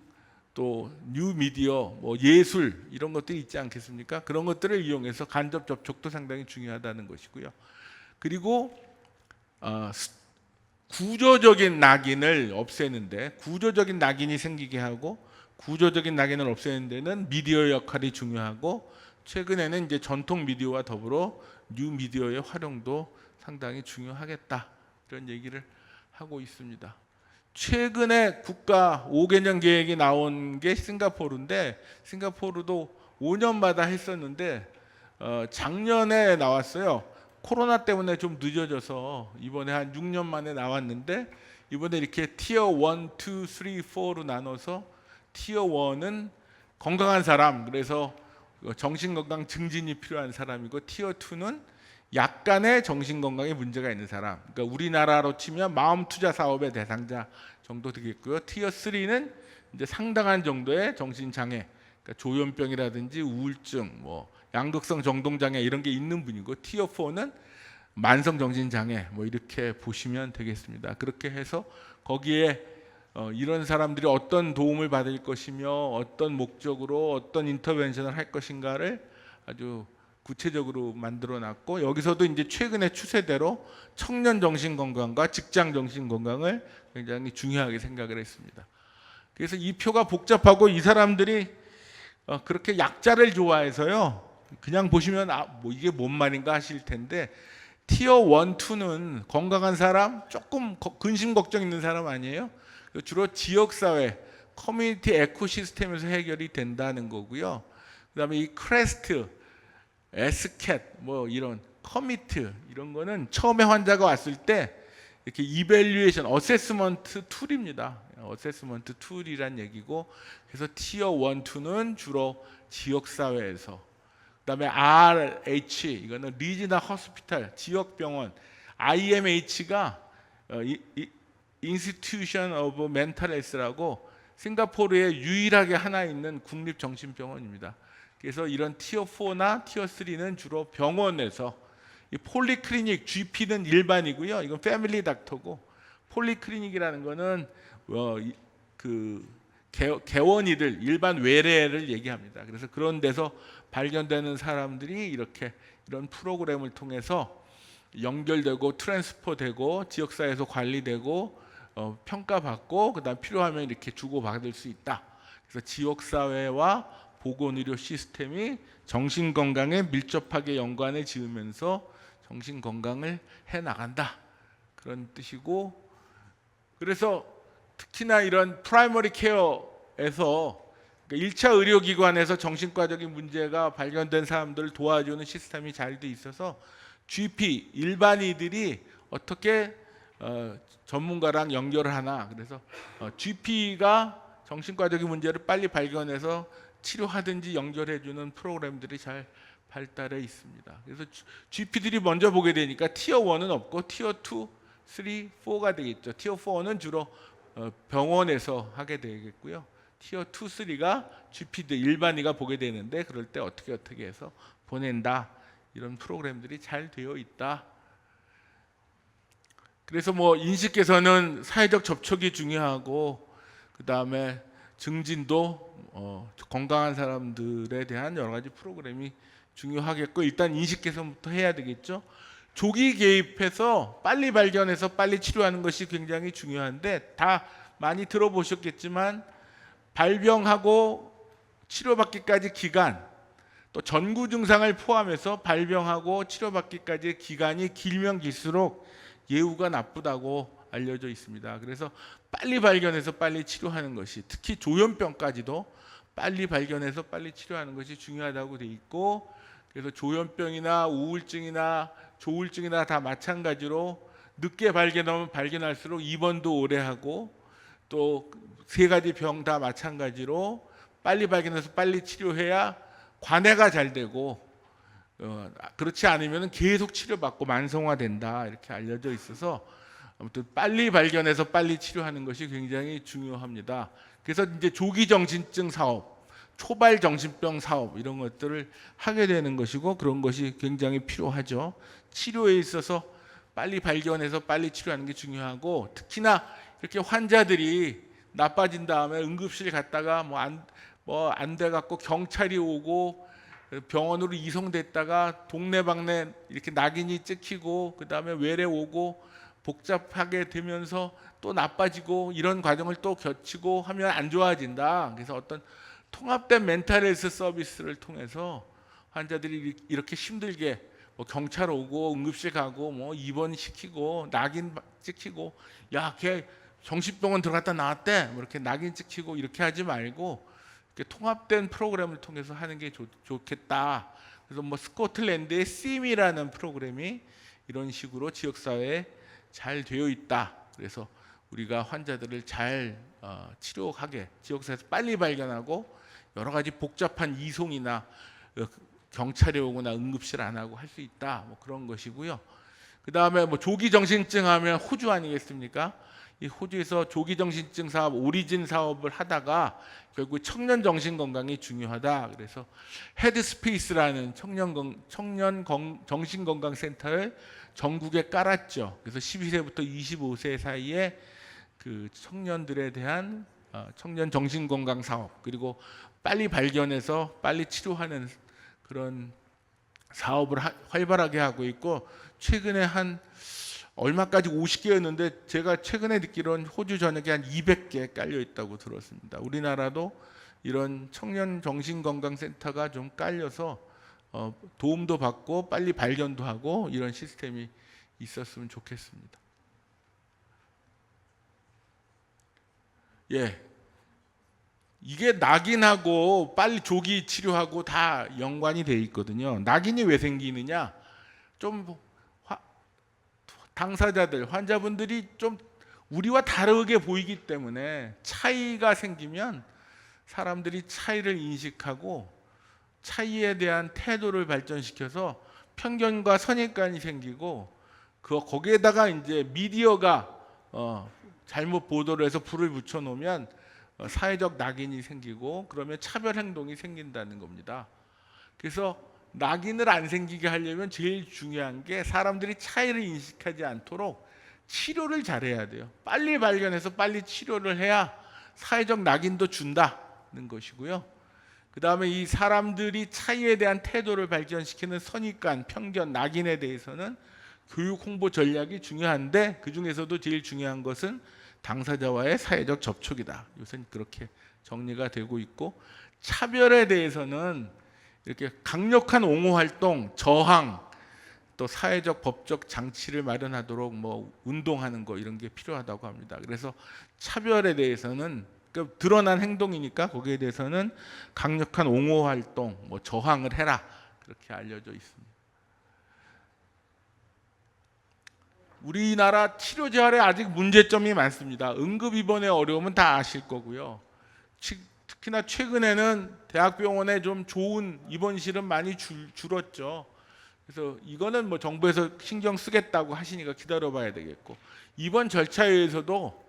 또 뉴미디어, 뭐 예술 이런 것들이 있지 않겠습니까? 그런 것들을 이용해서 간접 접촉도 상당히 중요하다는 것이고요. 그리고 구조적인 낙인을 없애는데 구조적인 낙인이 생기게 하고 구조적인 낙인을 없애는 데는 미디어 역할이 중요하고 최근에는 이제 전통 미디어와 더불어 뉴미디어의 활용도 상당히 중요하겠다 이런 얘기를 하고 있습니다. 최근에 국가 5개년 계획이 나온 게 싱가포르인데 싱가포르도 5년마다 했었는데 작년에 나왔어요. 코로나 때문에 좀 늦어져서 이번에 한 6년 만에 나왔는데 이번에 이렇게 티어 1, 2, 3, 4로 나눠서 티어 1은 건강한 사람 그래서 정신건강 증진이 필요한 사람이고 티어 2는 약간의 정신건강에 문제가 있는 사람 그러니까 우리나라로 치면 마음투자 사업의 대상자 정도 되겠고요. 티어 3는 이제 상당한 정도의 정신장애 그러니까 조현병이라든지 우울증 뭐 양극성 정동장애 이런 게 있는 분이고 티어 4는 만성 정신장애 뭐 이렇게 보시면 되겠습니다. 그렇게 해서 거기에 이런 사람들이 어떤 도움을 받을 것이며 어떤 목적으로 어떤 인터벤션을 할 것인가를 아주 구체적으로 만들어 놨고 여기서도 이제 최근의 추세대로 청년 정신 건강과 직장 정신 건강을 굉장히 중요하게 생각을 했습니다. 그래서 이 표가 복잡하고 이 사람들이 그렇게 약자를 좋아해서요. 그냥 보시면 뭐 이게 뭔 말인가 하실 텐데 티어 1, 2는 건강한 사람, 조금 근심 걱정 있는 사람 아니에요? 주로 지역사회, 커뮤니티 에코시스템에서 해결이 된다는 거고요. 그다음에 이 크레스트, 에스캣, 뭐 이런 커미트 이런 거는 처음에 환자가 왔을 때 이렇게 이밸류에이션, 어세스먼트 툴입니다. 어세스먼트 툴이란 얘기고 그래서 티어 1, 2는 주로 지역사회에서 그다음에 RH 이거는 리지널 호스피탈 지역병원 IMH가 Institution of Mental Health라고 싱가포르에 유일하게 하나 있는 국립정신병원입니다. 그래서 이런 티어 4나 티어 3는 주로 병원에서 이 폴리클리닉 GP는 일반이고요. 이건 패밀리 닥터고 폴리클리닉이라는 거는 그 개원이들 일반 외래를 얘기합니다. 그래서 그런 데서 발견되는 사람들이 이렇게 이런 프로그램을 통해서 연결되고 트랜스퍼되고 지역사회에서 관리되고 평가받고 그다음 필요하면 이렇게 주고받을 수 있다. 그래서 지역사회와 보건의료 시스템이 정신건강에 밀접하게 연관을 지으면서 정신건강을 해나간다. 그런 뜻이고, 그래서 특히나 이런 프라이머리 케어에서 1차 의료기관에서 정신과적인 문제가 발견된 사람들을 도와주는 시스템이 잘 돼 있어서 GP 일반인들이 어떻게 전문가랑 연결을 하나. 그래서 GP가 정신과적인 문제를 빨리 발견해서 치료하든지 연결해주는 프로그램들이 잘 발달해 있습니다. 그래서 GP들이 먼저 보게 되니까 티어 1은 없고 티어 2, 3, 4가 되겠죠. 티어 4는 주로 병원에서 하게 되겠고요. 티어 2, 3가 GP들 일반인가 보게 되는데 그럴 때 어떻게 해서 보낸다. 이런 프로그램들이 잘 되어 있다. 그래서 뭐 인식 개선은 사회적 접촉이 중요하고 그다음에 증진도 건강한 사람들에 대한 여러 가지 프로그램이 중요하겠고 일단 인식 개선부터 해야 되겠죠. 조기 개입해서 빨리 발견해서 빨리 치료하는 것이 굉장히 중요한데 다 많이 들어보셨겠지만 발병하고 치료받기까지 기간 또 전구 증상을 포함해서 발병하고 치료받기까지의 기간이 길면 길수록 예후가 나쁘다고 알려져 있습니다. 그래서 빨리 발견해서 빨리 치료하는 것이 특히 조현병까지도 빨리 발견해서 빨리 치료하는 것이 중요하다고 돼 있고 그래서 조현병이나 우울증이나 조울증이나 다 마찬가지로 늦게 발견하면 발견할수록 입원도 오래 하고 또 세 가지 병 다 마찬가지로 빨리 발견해서 빨리 치료해야 관해가 잘 되고 그렇지 않으면 계속 치료받고 만성화된다 이렇게 알려져 있어서 아무튼 빨리 발견해서 빨리 치료하는 것이 굉장히 중요합니다. 그래서 이제 조기 정신증 사업, 초발 정신병 사업 이런 것들을 하게 되는 것이고 그런 것이 굉장히 필요하죠. 치료에 있어서 빨리 발견해서 빨리 치료하는 게 중요하고 특히나 이렇게 환자들이 나빠진 다음에 응급실 갔다가 안 돼 갖고 경찰이 오고 병원으로 이송됐다가 동네방네 이렇게 낙인이 찍히고 그다음에 외래 오고 복잡하게 되면서 또 나빠지고 이런 과정을 또 거치고 하면 안 좋아진다. 그래서 어떤 통합된 멘탈 헬스 서비스를 통해서 환자들이 이렇게 힘들게 경찰 오고 응급실 가고 입원시키고 낙인 찍히고 야, 걔 정신병원 들어갔다 나왔대 이렇게 낙인 찍히고 이렇게 하지 말고 이렇게 통합된 프로그램을 통해서 하는 게 좋겠다. 그래서 스코틀랜드의 CM이라는 프로그램이 이런 식으로 지역사회에 잘 되어 있다. 그래서 우리가 환자들을 잘 치료하게 지역사회에서 빨리 발견하고 여러 가지 복잡한 이송이나 경찰이 오거나 응급실 안 하고 할 수 있다. 그런 것이고요. 그 다음에 조기 정신증 하면 호주 아니겠습니까? 이 호주에서 조기 정신증 사업 오리진 사업을 하다가 결국 청년 정신 건강이 중요하다. 그래서 헤드스페이스라는 청년 정신 건강 센터를 전국에 깔았죠. 그래서 12세부터 25세 사이에 그 청년들에 대한 청년 정신 건강 사업 그리고 빨리 발견해서 빨리 치료하는 그런 사업을 활발하게 하고 있고 최근에 한 얼마까지 50개였는데 제가 최근에 듣기로는 호주 전역에 한 200개 깔려 있다고 들었습니다. 우리나라도 이런 청년 정신건강센터가 좀 깔려서 도움도 받고 빨리 발견도 하고 이런 시스템이 있었으면 좋겠습니다. 예, 이게 낙인하고 빨리 조기 치료하고 다 연관이 돼 있거든요. 낙인이 왜 생기느냐? 좀 당사자들, 환자분들이 좀 우리와 다르게 보이기 때문에 차이가 생기면 사람들이 차이를 인식하고 차이에 대한 태도를 발전시켜서 편견과 선입관이 생기고 거기에다가 이제 미디어가 잘못 보도를 해서 불을 붙여 놓으면 사회적 낙인이 생기고 그러면 차별 행동이 생긴다는 겁니다. 그래서 낙인을 안 생기게 하려면 제일 중요한 게 사람들이 차이를 인식하지 않도록 치료를 잘해야 돼요. 빨리 발견해서 빨리 치료를 해야 사회적 낙인도 준다는 것이고요. 그 다음에 이 사람들이 차이에 대한 태도를 발전시키는 선입관, 편견, 낙인에 대해서는 교육 홍보 전략이 중요한데 그 중에서도 제일 중요한 것은 당사자와의 사회적 접촉이다. 요새는 그렇게 정리가 되고 있고, 차별에 대해서는 이렇게 강력한 옹호 활동, 저항, 또 사회적 법적 장치를 마련하도록 뭐 운동하는 거 이런 게 필요하다고 합니다. 그래서 차별에 대해서는 그러니까 드러난 행동이니까 거기에 대해서는 강력한 옹호 활동, 뭐 저항을 해라 그렇게 알려져 있습니다. 우리나라 치료 재활에 아직 문제점이 많습니다. 응급 입원의 어려움은 다 아실 거고요. 특히나 최근에는 대학병원에 좀 좋은 입원실은 많이 줄었죠. 그래서 이거는 뭐 정부에서 신경 쓰겠다고 하시니까 기다려봐야 되겠고, 입원 절차에 의해서도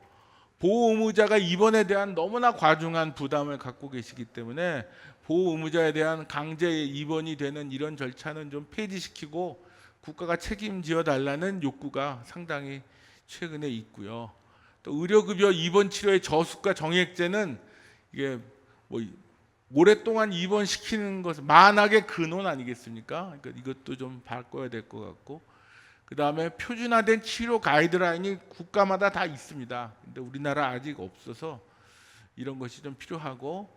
보호 의무자가 입원에 대한 너무나 과중한 부담을 갖고 계시기 때문에 보호 의무자에 대한 강제 입원이 되는 이런 절차는 좀 폐지시키고 국가가 책임지어 달라는 욕구가 상당히 최근에 있고요. 또 의료급여 입원 치료의 저수가 정액제는 이게 뭐 오랫동안 입원시키는 것은 만악의 근원 아니겠습니까? 그러니까 이것도 좀 바꿔야 될 것 같고, 그 다음에 표준화된 치료 가이드라인이 국가마다 다 있습니다. 근데 우리나라 아직 없어서 이런 것이 좀 필요하고,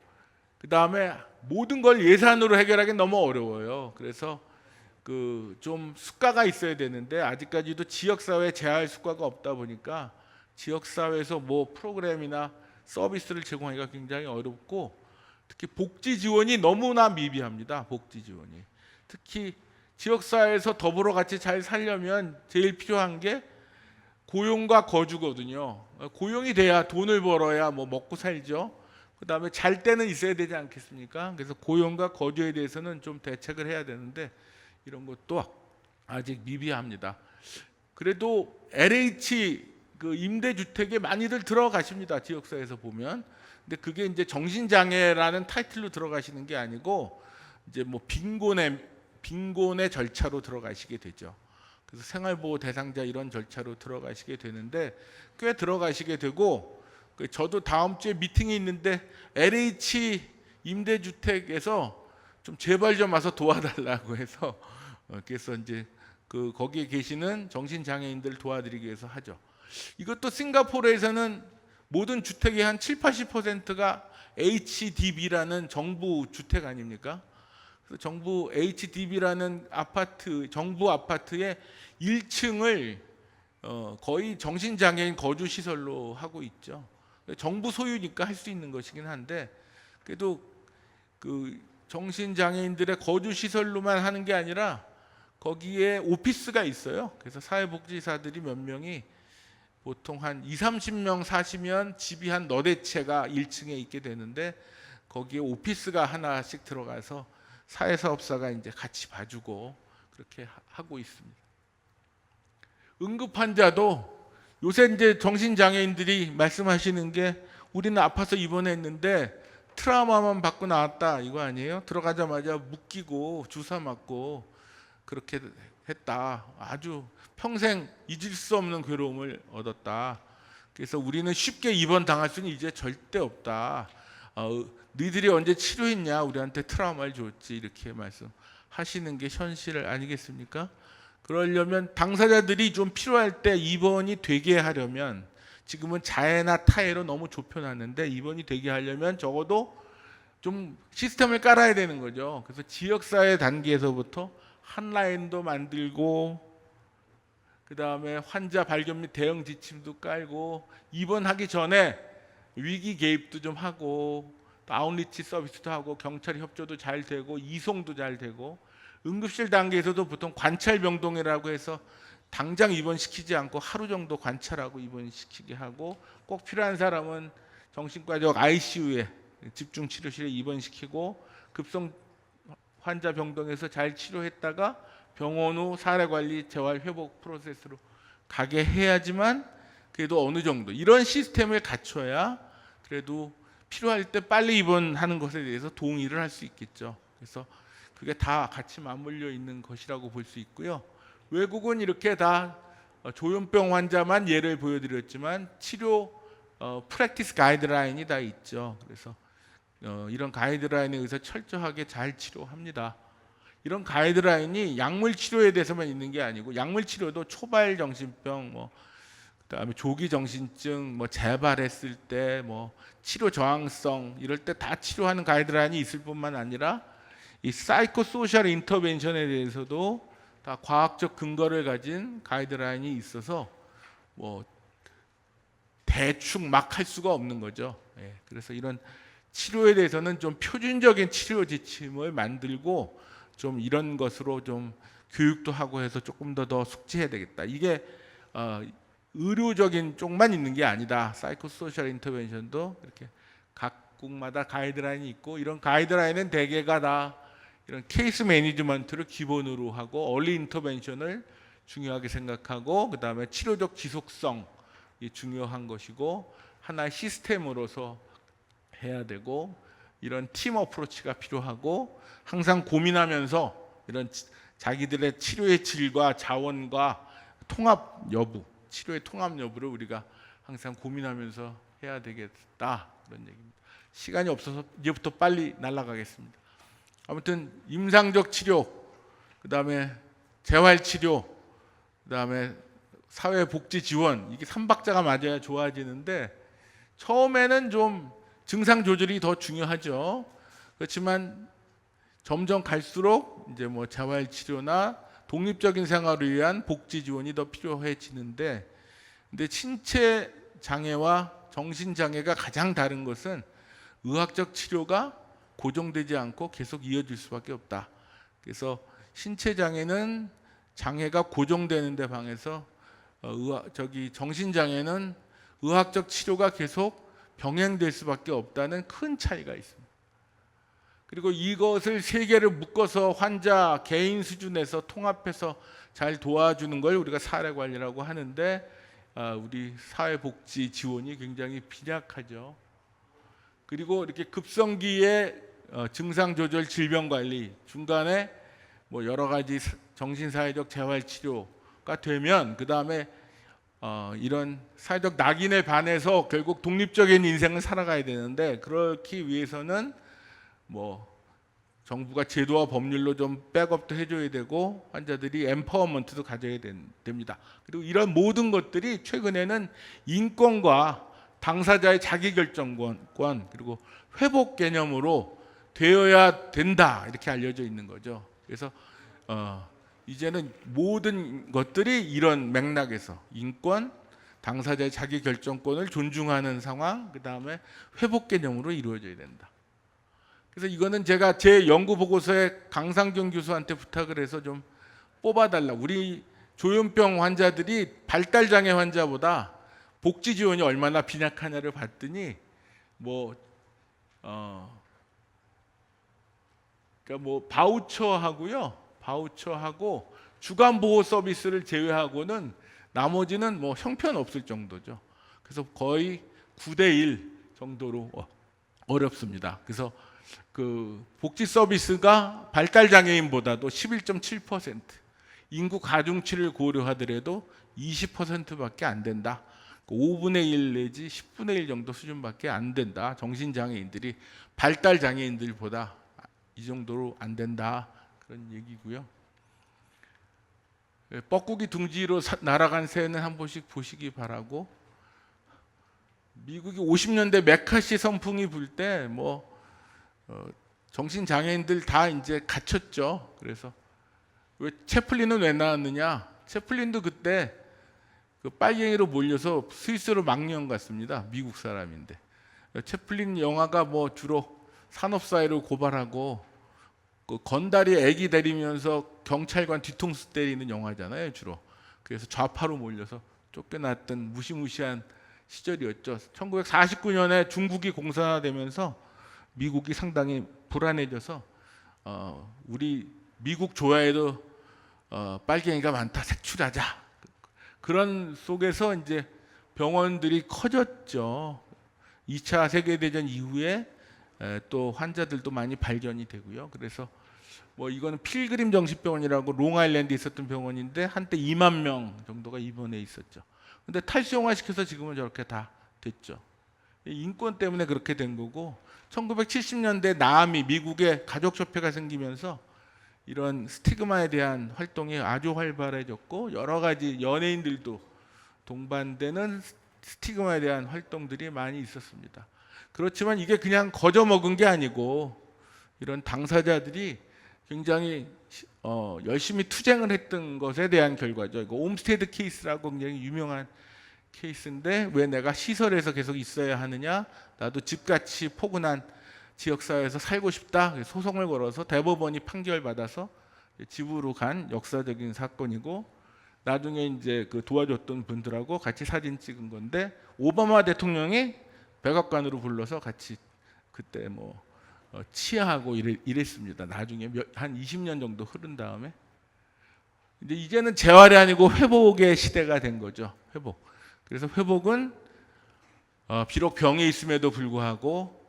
그 다음에 모든 걸 예산으로 해결하기 너무 어려워요. 그래서 그 좀 수가가 있어야 되는데 아직까지도 지역사회 재활 수가가 없다 보니까 지역사회에서 뭐 프로그램이나 서비스를 제공하기가 굉장히 어렵고, 특히 복지 지원이 너무나 미비합니다. 복지 지원이. 특히 지역사회에서 더불어 같이 잘 살려면 제일 필요한 게 고용과 거주거든요. 고용이 돼야 돈을 벌어야 뭐 먹고 살죠. 그다음에 잘 때는 있어야 되지 않겠습니까? 그래서 고용과 거주에 대해서는 좀 대책을 해야 되는데 이런 것도 아직 미비합니다. 그래도 LH 그 임대주택에 많이들 들어가십니다. 지역사회에서 보면. 근데 그게 이제 정신장애라는 타이틀로 들어가시는 게 아니고 이제 뭐 빈곤의 절차로 들어가시게 되죠. 그래서 생활보호 대상자 이런 절차로 들어가시게 되는데 꽤 들어가시게 되고, 저도 다음 주에 미팅이 있는데 LH 임대주택에서 좀 제발 좀 와서 도와달라고 해서 그래서 이제 그 거기에 계시는 정신장애인들 도와드리기 위해서 하죠. 이것도 싱가포르에서는 모든 주택의 한 70~80%가 HDB라는 정부 주택 아닙니까? 그래서 정부 HDB라는 아파트, 정부 아파트의 1층을 거의 정신장애인 거주 시설로 하고 있죠. 정부 소유니까 할 수 있는 것이긴 한데, 그래도 그 정신장애인들의 거주 시설로만 하는 게 아니라 거기에 오피스가 있어요. 그래서 사회복지사들이 몇 명이 보통 한 20~30명 사시면 집이 한 너댓 채가 1층에 있게 되는데 거기에 오피스가 하나씩 들어가서 사회사업사가 이제 같이 봐주고 그렇게 하고 있습니다. 응급 환자도 요새 이제 정신장애인들이 말씀하시는 게 우리는 아파서 입원했는데 트라우마만 받고 나왔다 이거 아니에요? 들어가자마자 묶이고 주사 맞고 그렇게 했다. 아주 평생 잊을 수 없는 괴로움을 얻었다. 그래서 우리는 쉽게 입원 당할 수는 이제 절대 없다. 너희들이 언제 치료했냐? 우리한테 트라우마를 줬지. 이렇게 말씀하시는 게 현실 아니겠습니까? 그러려면 당사자들이 좀 필요할 때 입원이 되게 하려면, 지금은 자해나 타해로 너무 좁혀놨는데 입원이 되게 하려면 적어도 좀 시스템을 깔아야 되는 거죠. 그래서 지역사회 단계에서부터 한라인도 만들고, 그 다음에 환자 발견 및 대응 지침도 깔고, 입원하기 전에 위기 개입도 좀 하고, 아웃리치 서비스도 하고, 경찰 협조도 잘 되고, 이송도 잘 되고, 응급실 단계에서도 보통 관찰 병동이라고 해서 당장 입원시키지 않고 하루 정도 관찰하고 입원시키게 하고, 꼭 필요한 사람은 정신과적 ICU에 집중 치료실에 입원시키고, 급성 환자 병동에서 잘 치료했다가 병원 후 사례관리 재활 회복 프로세스로 가게 해야지만 그래도 어느 정도 이런 시스템을 갖춰야 그래도 필요할 때 빨리 입원하는 것에 대해서 동의를 할 수 있겠죠. 그래서 그게 다 같이 맞물려 있는 것이라고 볼 수 있고요. 외국은 이렇게 다 조현병 환자만 예를 보여드렸지만 치료 프랙티스 가이드라인이 다 있죠. 그래서 이런 가이드라인에 의해서 철저하게 잘 치료합니다. 이런 가이드라인이 약물 치료에 대해서만 있는 게 아니고 약물 치료도 초발 정신병, 뭐 그다음에 조기 정신증, 뭐 재발했을 때, 뭐 치료 저항성 이럴 때 다 치료하는 가이드라인이 있을 뿐만 아니라 이 사이코 소셜 인터벤션에 대해서도 다 과학적 근거를 가진 가이드라인이 있어서 뭐 대충 막 할 수가 없는 거죠. 예, 그래서 이런 치료에 대해서는 좀 표준적인 치료 지침을 만들고 좀 이런 것으로 좀 교육도 하고 해서 조금 더 숙지해야 되겠다. 이게 의료적인 쪽만 있는 게 아니다. 사이코소셜 인터벤션도 이렇게 각국마다 가이드라인이 있고 이런 가이드라인은 대개가 다 이런 케이스 매니지먼트를 기본으로 하고 얼리 인터벤션을 중요하게 생각하고 그다음에 치료적 지속성이 중요한 것이고 하나의 시스템으로서 해야 되고 이런 팀 어프로치가 필요하고 항상 고민하면서 이런 자기들의 치료의 질과 자원과 통합 여부, 치료의 통합 여부를 우리가 항상 고민하면서 해야 되겠다 그런 얘기입니다. 시간이 없어서 이제부터 빨리 날아가겠습니다. 아무튼 임상적 치료, 그다음에 재활 치료, 그다음에 사회복지 지원 이게 3박자가 맞아야 좋아지는데 처음에는 좀 증상 조절이 더 중요하죠. 그렇지만 점점 갈수록 이제 뭐 재활 치료나 독립적인 생활을 위한 복지 지원이 더 필요해지는데, 근데 신체 장애와 정신 장애가 가장 다른 것은 의학적 치료가 고정되지 않고 계속 이어질 수밖에 없다. 그래서 신체 장애는 장애가 고정되는 데 반해서 정신 장애는 의학적 치료가 계속 병행될 수밖에 없다는 큰 차이가 있습니다. 그리고 이것을 세 개를 묶어서 환자 개인 수준에서 통합해서 잘 도와주는 걸 우리가 사례 관리라고 하는데 우리 사회복지 지원이 굉장히 빈약하죠. 그리고 이렇게 급성기의 증상 조절 질병 관리 중간에 뭐 여러 가지 정신사회적 재활 치료가 되면 그 다음에 이런 사회적 낙인에 반해서 결국 독립적인 인생을 살아가야 되는데 그렇기 위해서는 뭐 정부가 제도와 법률로 좀 백업도 해줘야 되고 환자들이 엠파워먼트도 가져야 됩니다. 그리고 이런 모든 것들이 최근에는 인권과 당사자의 자기결정권 그리고 회복 개념으로 되어야 된다 이렇게 알려져 있는 거죠. 그래서 이제는 모든 것들이 이런 맥락에서 인권, 당사자의 자기결정권을 존중하는 상황, 그 다음에 회복 개념으로 이루어져야 된다. 그래서 이거는 제가 제 연구 보고서에 강상경 교수한테 부탁을 해서 좀 뽑아달라. 우리 조현병 환자들이 발달장애 환자보다 복지 지원이 얼마나 빈약하냐를 봤더니 그러니까 뭐 바우처하고 주간 보호 서비스를 제외하고는 나머지는 뭐 형편없을 정도죠. 그래서 거의 9대1 정도로 어렵습니다. 그래서 그 복지 서비스가 발달 장애인보다도 11.7%, 인구 가중치를 고려하더라도 20%밖에 안 된다. 5분의 1 내지 10분의 1 정도 수준밖에 안 된다. 정신 장애인들이 발달 장애인들보다 이 정도로 안 된다. 그런 얘기고요. 뻐꾸기 둥지로 날아간 새는 한 번씩 보시기 바라고. 미국이 50년대 메카시 선풍이 불 때 뭐 정신 장애인들 다 이제 갇혔죠. 그래서 왜 채플린은 왜 나왔느냐? 채플린도 그때 그 빨갱이로 몰려서 스위스로 망령 갔습니다. 미국 사람인데 채플린 영화가 뭐 주로 산업사회를 고발하고 그 건달이 애기 데리면서 경찰관 뒤통수 때리는 영화잖아요, 주로. 그래서 좌파로 몰려서 쫓겨났던 무시무시한 시절이었죠. 1949년에 중국이 공산화되면서 미국이 상당히 불안해져서 우리 미국 조야에도 빨갱이가 많다, 색출하자. 그런 속에서 이제 병원들이 커졌죠. 2차 세계대전 이후에 또 환자들도 많이 발견이 되고요. 그래서 뭐 이거는 필그림 정신병원이라고 롱아일랜드에 있었던 병원인데 한때 2만 명 정도가 입원해 있었죠. 근데 탈수용화 시켜서 지금은 저렇게 다 됐죠. 인권 때문에 그렇게 된 거고 1970년대 남미 미국에 가족협회가 생기면서 이런 스티그마에 대한 활동이 아주 활발해졌고 여러 가지 연예인들도 동반되는 스티그마에 대한 활동들이 많이 있었습니다. 그렇지만 이게 그냥 거저 먹은 게 아니고 이런 당사자들이 굉장히 열심히 투쟁을 했던 것에 대한 결과죠. 이거 옴스테드 케이스라고 굉장히 유명한 케이스인데 왜 내가 시설에서 계속 있어야 하느냐? 나도 집같이 포근한 지역사회에서 살고 싶다. 소송을 걸어서 대법원이 판결받아서 집으로 간 역사적인 사건이고 나중에 이제 그 도와줬던 분들하고 같이 사진 찍은 건데 오바마 대통령이 백악관으로 불러서 같이 그때 뭐 치하하고 이랬습니다. 나중에 한 20년 정도 흐른 다음에 이제는 재활이 아니고 회복의 시대가 된 거죠. 회복. 그래서 회복은 비록 병이 있음에도 불구하고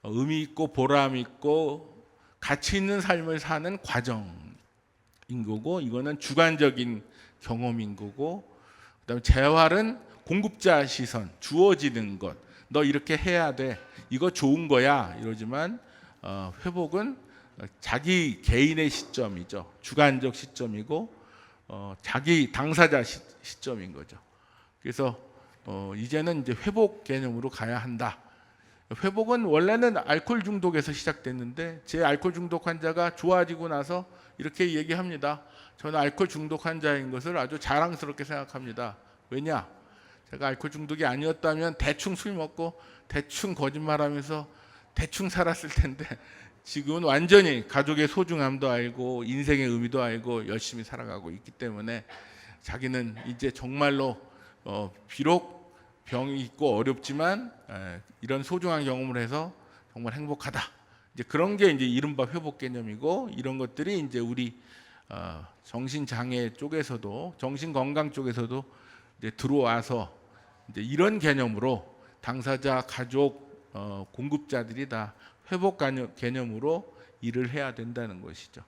의미 있고 보람 있고 가치 있는 삶을 사는 과정인 거고 이거는 주관적인 경험인 거고 그다음에 재활은 공급자 시선, 주어지는 것. 너 이렇게 해야 돼. 이거 좋은 거야. 이러지만 회복은 자기 개인의 시점이죠. 주관적 시점이고 자기 당사자 시점인 거죠. 그래서 이제는 이제 회복 개념으로 가야 한다. 회복은 원래는 알코올 중독에서 시작됐는데 제 알코올 중독 환자가 좋아지고 나서 이렇게 얘기합니다. 저는 알코올 중독 환자인 것을 아주 자랑스럽게 생각합니다. 왜냐? 제가 알코올 중독이 아니었다면 대충 술 먹고 대충 거짓말하면서 대충 살았을 텐데 지금은 완전히 가족의 소중함도 알고 인생의 의미도 알고 열심히 살아가고 있기 때문에 자기는 이제 정말로 비록 병이 있고 어렵지만 이런 소중한 경험을 해서 정말 행복하다. 이제 그런 게 이제 이른바 회복 개념이고 이런 것들이 이제 우리 정신장애 쪽에서도 정신건강 쪽에서도 이제 들어와서 이제 이런 개념으로 당사자, 가족, 공급자들이 다 회복 개념으로 일을 해야 된다는 것이죠.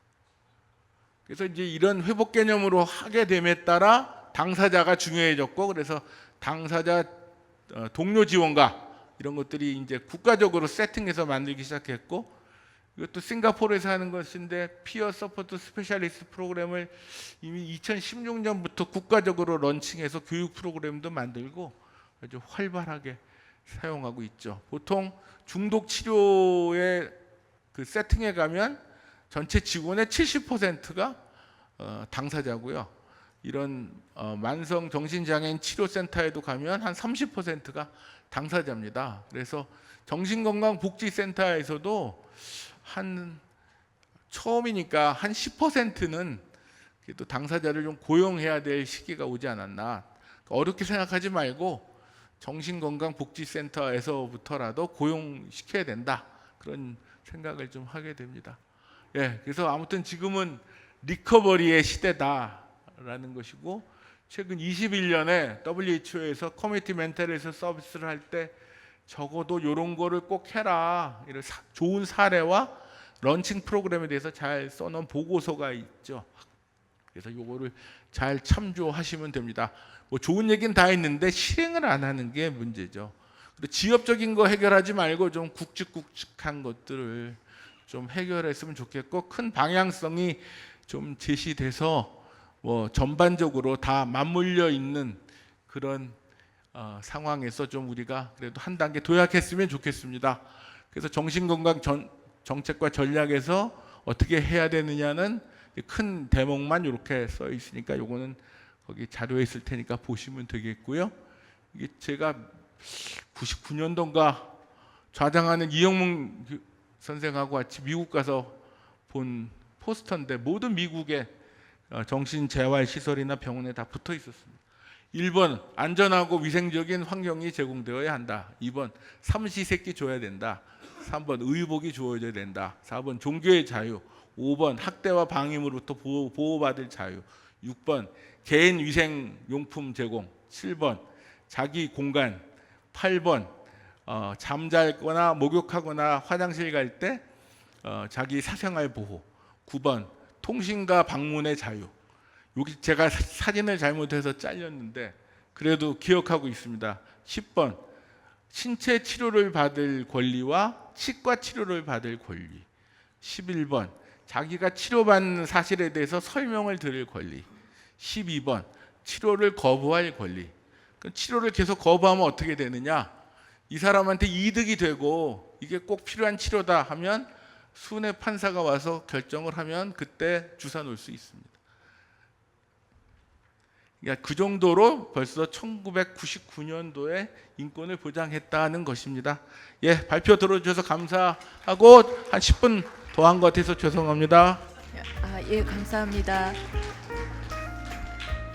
그래서 이제 이런 회복 개념으로 하게 됨에 따라 당사자가 중요해졌고 그래서 당사자 동료 지원가 이런 것들이 이제 국가적으로 세팅해서 만들기 시작했고 이것도 싱가포르에서 하는 것인데 피어 서포트 스페셜리스트 프로그램을 이미 2016년부터 국가적으로 런칭해서 교육 프로그램도 만들고 아주 활발하게 사용하고 있죠. 보통 중독 치료의 그 세팅에 가면 전체 직원의 70%가 당사자고요. 이런 만성 정신장애인 치료센터에도 가면 한 30%가 당사자입니다. 그래서 정신건강복지센터에서도 한 처음이니까 한 10%는 그래도 당사자를 좀 고용해야 될 시기가 오지 않았나. 어렵게 생각하지 말고 정신건강복지센터에서부터라도 고용시켜야 된다. 그런 생각을 좀 하게 됩니다. 예, 그래서 아무튼 지금은 리커버리의 시대다라는 것이고 최근 21년에 WHO에서 커뮤니티 멘탈 헬스 서비스를 할 때 적어도 이런 거를 꼭 해라. 이런 좋은 사례와 런칭 프로그램에 대해서 잘 써놓은 보고서가 있죠. 그래서 이거를 잘 참조하시면 됩니다. 뭐 좋은 얘기는 다 있는데 실행을 안 하는 게 문제죠. 지엽적인 거 해결하지 말고 좀 굵직굵직한 것들을 좀 해결했으면 좋겠고 큰 방향성이 좀 제시돼서 뭐 전반적으로 다 맞물려 있는 그런 상황에서 좀 우리가 그래도 한 단계 도약했으면 좋겠습니다. 그래서 정신건강 정책과 전략에서 어떻게 해야 되느냐는 큰 대목만 이렇게 써 있으니까 요거는 거기 자료에 있을 테니까 보시면 되겠고요. 이게 제가 99년도인가 좌장하는 이영문 선생하고 같이 미국 가서 본 포스터인데 모든 미국의 정신재활시설이나 병원에 다 붙어 있었습니다. 1번 안전하고 위생적인 환경이 제공되어야 한다. 2번 삼시세끼 줘야 된다. 3번 의복이 주어져야 된다. 4번 종교의 자유. 5번 학대와 방임으로부터 보호받을 자유. 6번 개인 위생 용품 제공. 7번 자기 공간. 8번 잠잘거나 목욕하거나 화장실 갈 때 자기 사생활 보호. 9번 통신과 방문의 자유. 여기 제가 사진을 잘못해서 잘렸는데 그래도 기억하고 있습니다. 10번 신체 치료를 받을 권리와 치과 치료를 받을 권리. 11번 자기가 치료받는 사실에 대해서 설명을 들을 권리. 12번 치료를 거부할 권리. 치료를 계속 거부하면 어떻게 되느냐? 이 사람한테 이득이 되고 이게 꼭 필요한 치료다 하면 순회 판사가 와서 결정을 하면 그때 주사 놓을 수 있습니다. 그러니까 그 정도로 벌써 1999년도에 인권을 보장했다는 것입니다. 예, 발표 들어주셔서 감사하고 한 10분 더 한 것 같아서 죄송합니다. 예, 감사합니다.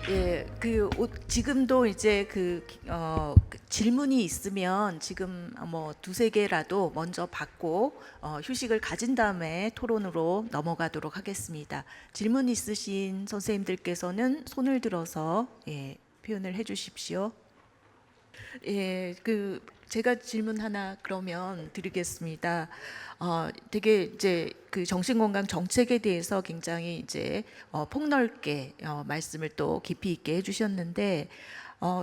예, 지금도 이제 그 질문이 있으면 지금 뭐 두세 개라도 먼저 받고 휴식을 가진 다음에 토론으로 넘어가도록 하겠습니다. 질문 있으신 선생님들께서는 손을 들어서 표현을 해주십시오. 예, 제가 질문 하나 그러면 드리겠습니다. 되게 이제 그 정신건강 정책에 대해서 굉장히 이제 폭넓게 말씀을 또 깊이 있게 해주셨는데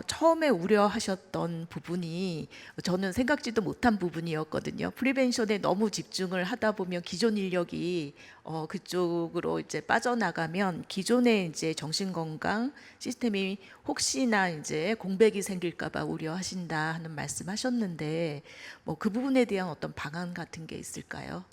처음에 우려하셨던 부분이 저는 생각지도 못한 부분이었거든요. 프리벤션에 너무 집중을 하다 보면 기존 인력이 그쪽으로 이제 빠져나가면 기존의 이제 정신건강 시스템이 혹시나 이제 공백이 생길까봐 우려하신다 하는 말씀하셨는데 뭐 그 부분에 대한 어떤 방안 같은 게 있을까요?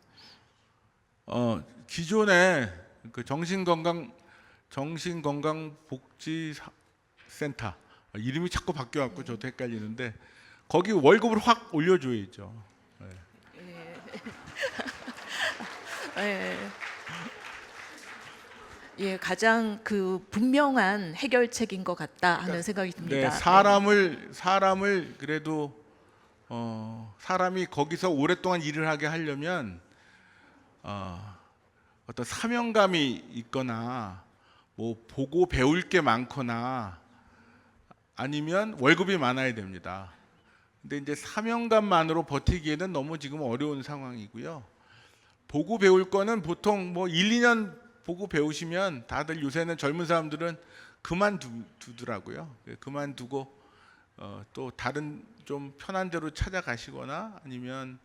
기존에 그 정신건강복지센터 이름이 자꾸 바뀌어갖고 저도 헷갈리는데 거기 월급을 확 올려줘야죠. 예. 예, 가장 그 분명한 해결책인 것 같다 하는 생각이 듭니다. 네, 사람을 그래도 사람이 거기서 오랫동안 일을 하게 하려면 어떤 사명감이 있거나 뭐 보고 배울 게 많거나 아니면 월급이 많아야 됩니다. 근데 이제 사명감만으로 버티기에는 너무 지금 어려운 상황이고요. 보고 배울 거는 보통 뭐 1, 2년 보고 배우시면 다들 요새는 젊은 사람들은 그만두더라고요. 그만두고 또 다른 좀 편한 데로 찾아가시거나 아니면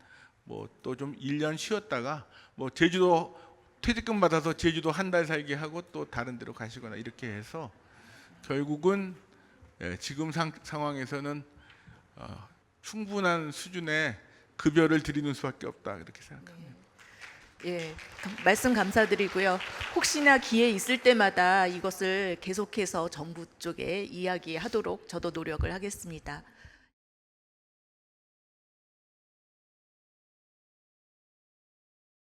뭐 또 좀 1년 쉬었다가 뭐 제주도 퇴직금 받아서 제주도 한 달 살게 하고 또 다른 데로 가시거나 이렇게 해서 결국은 지금 상황에서는 충분한 수준의 급여를 드리는 수밖에 없다 이렇게 생각합니다. 예, 말씀 감사드리고요. 혹시나 기회 있을 때마다 이것을 계속해서 정부 쪽에 이야기하도록 저도 노력을 하겠습니다.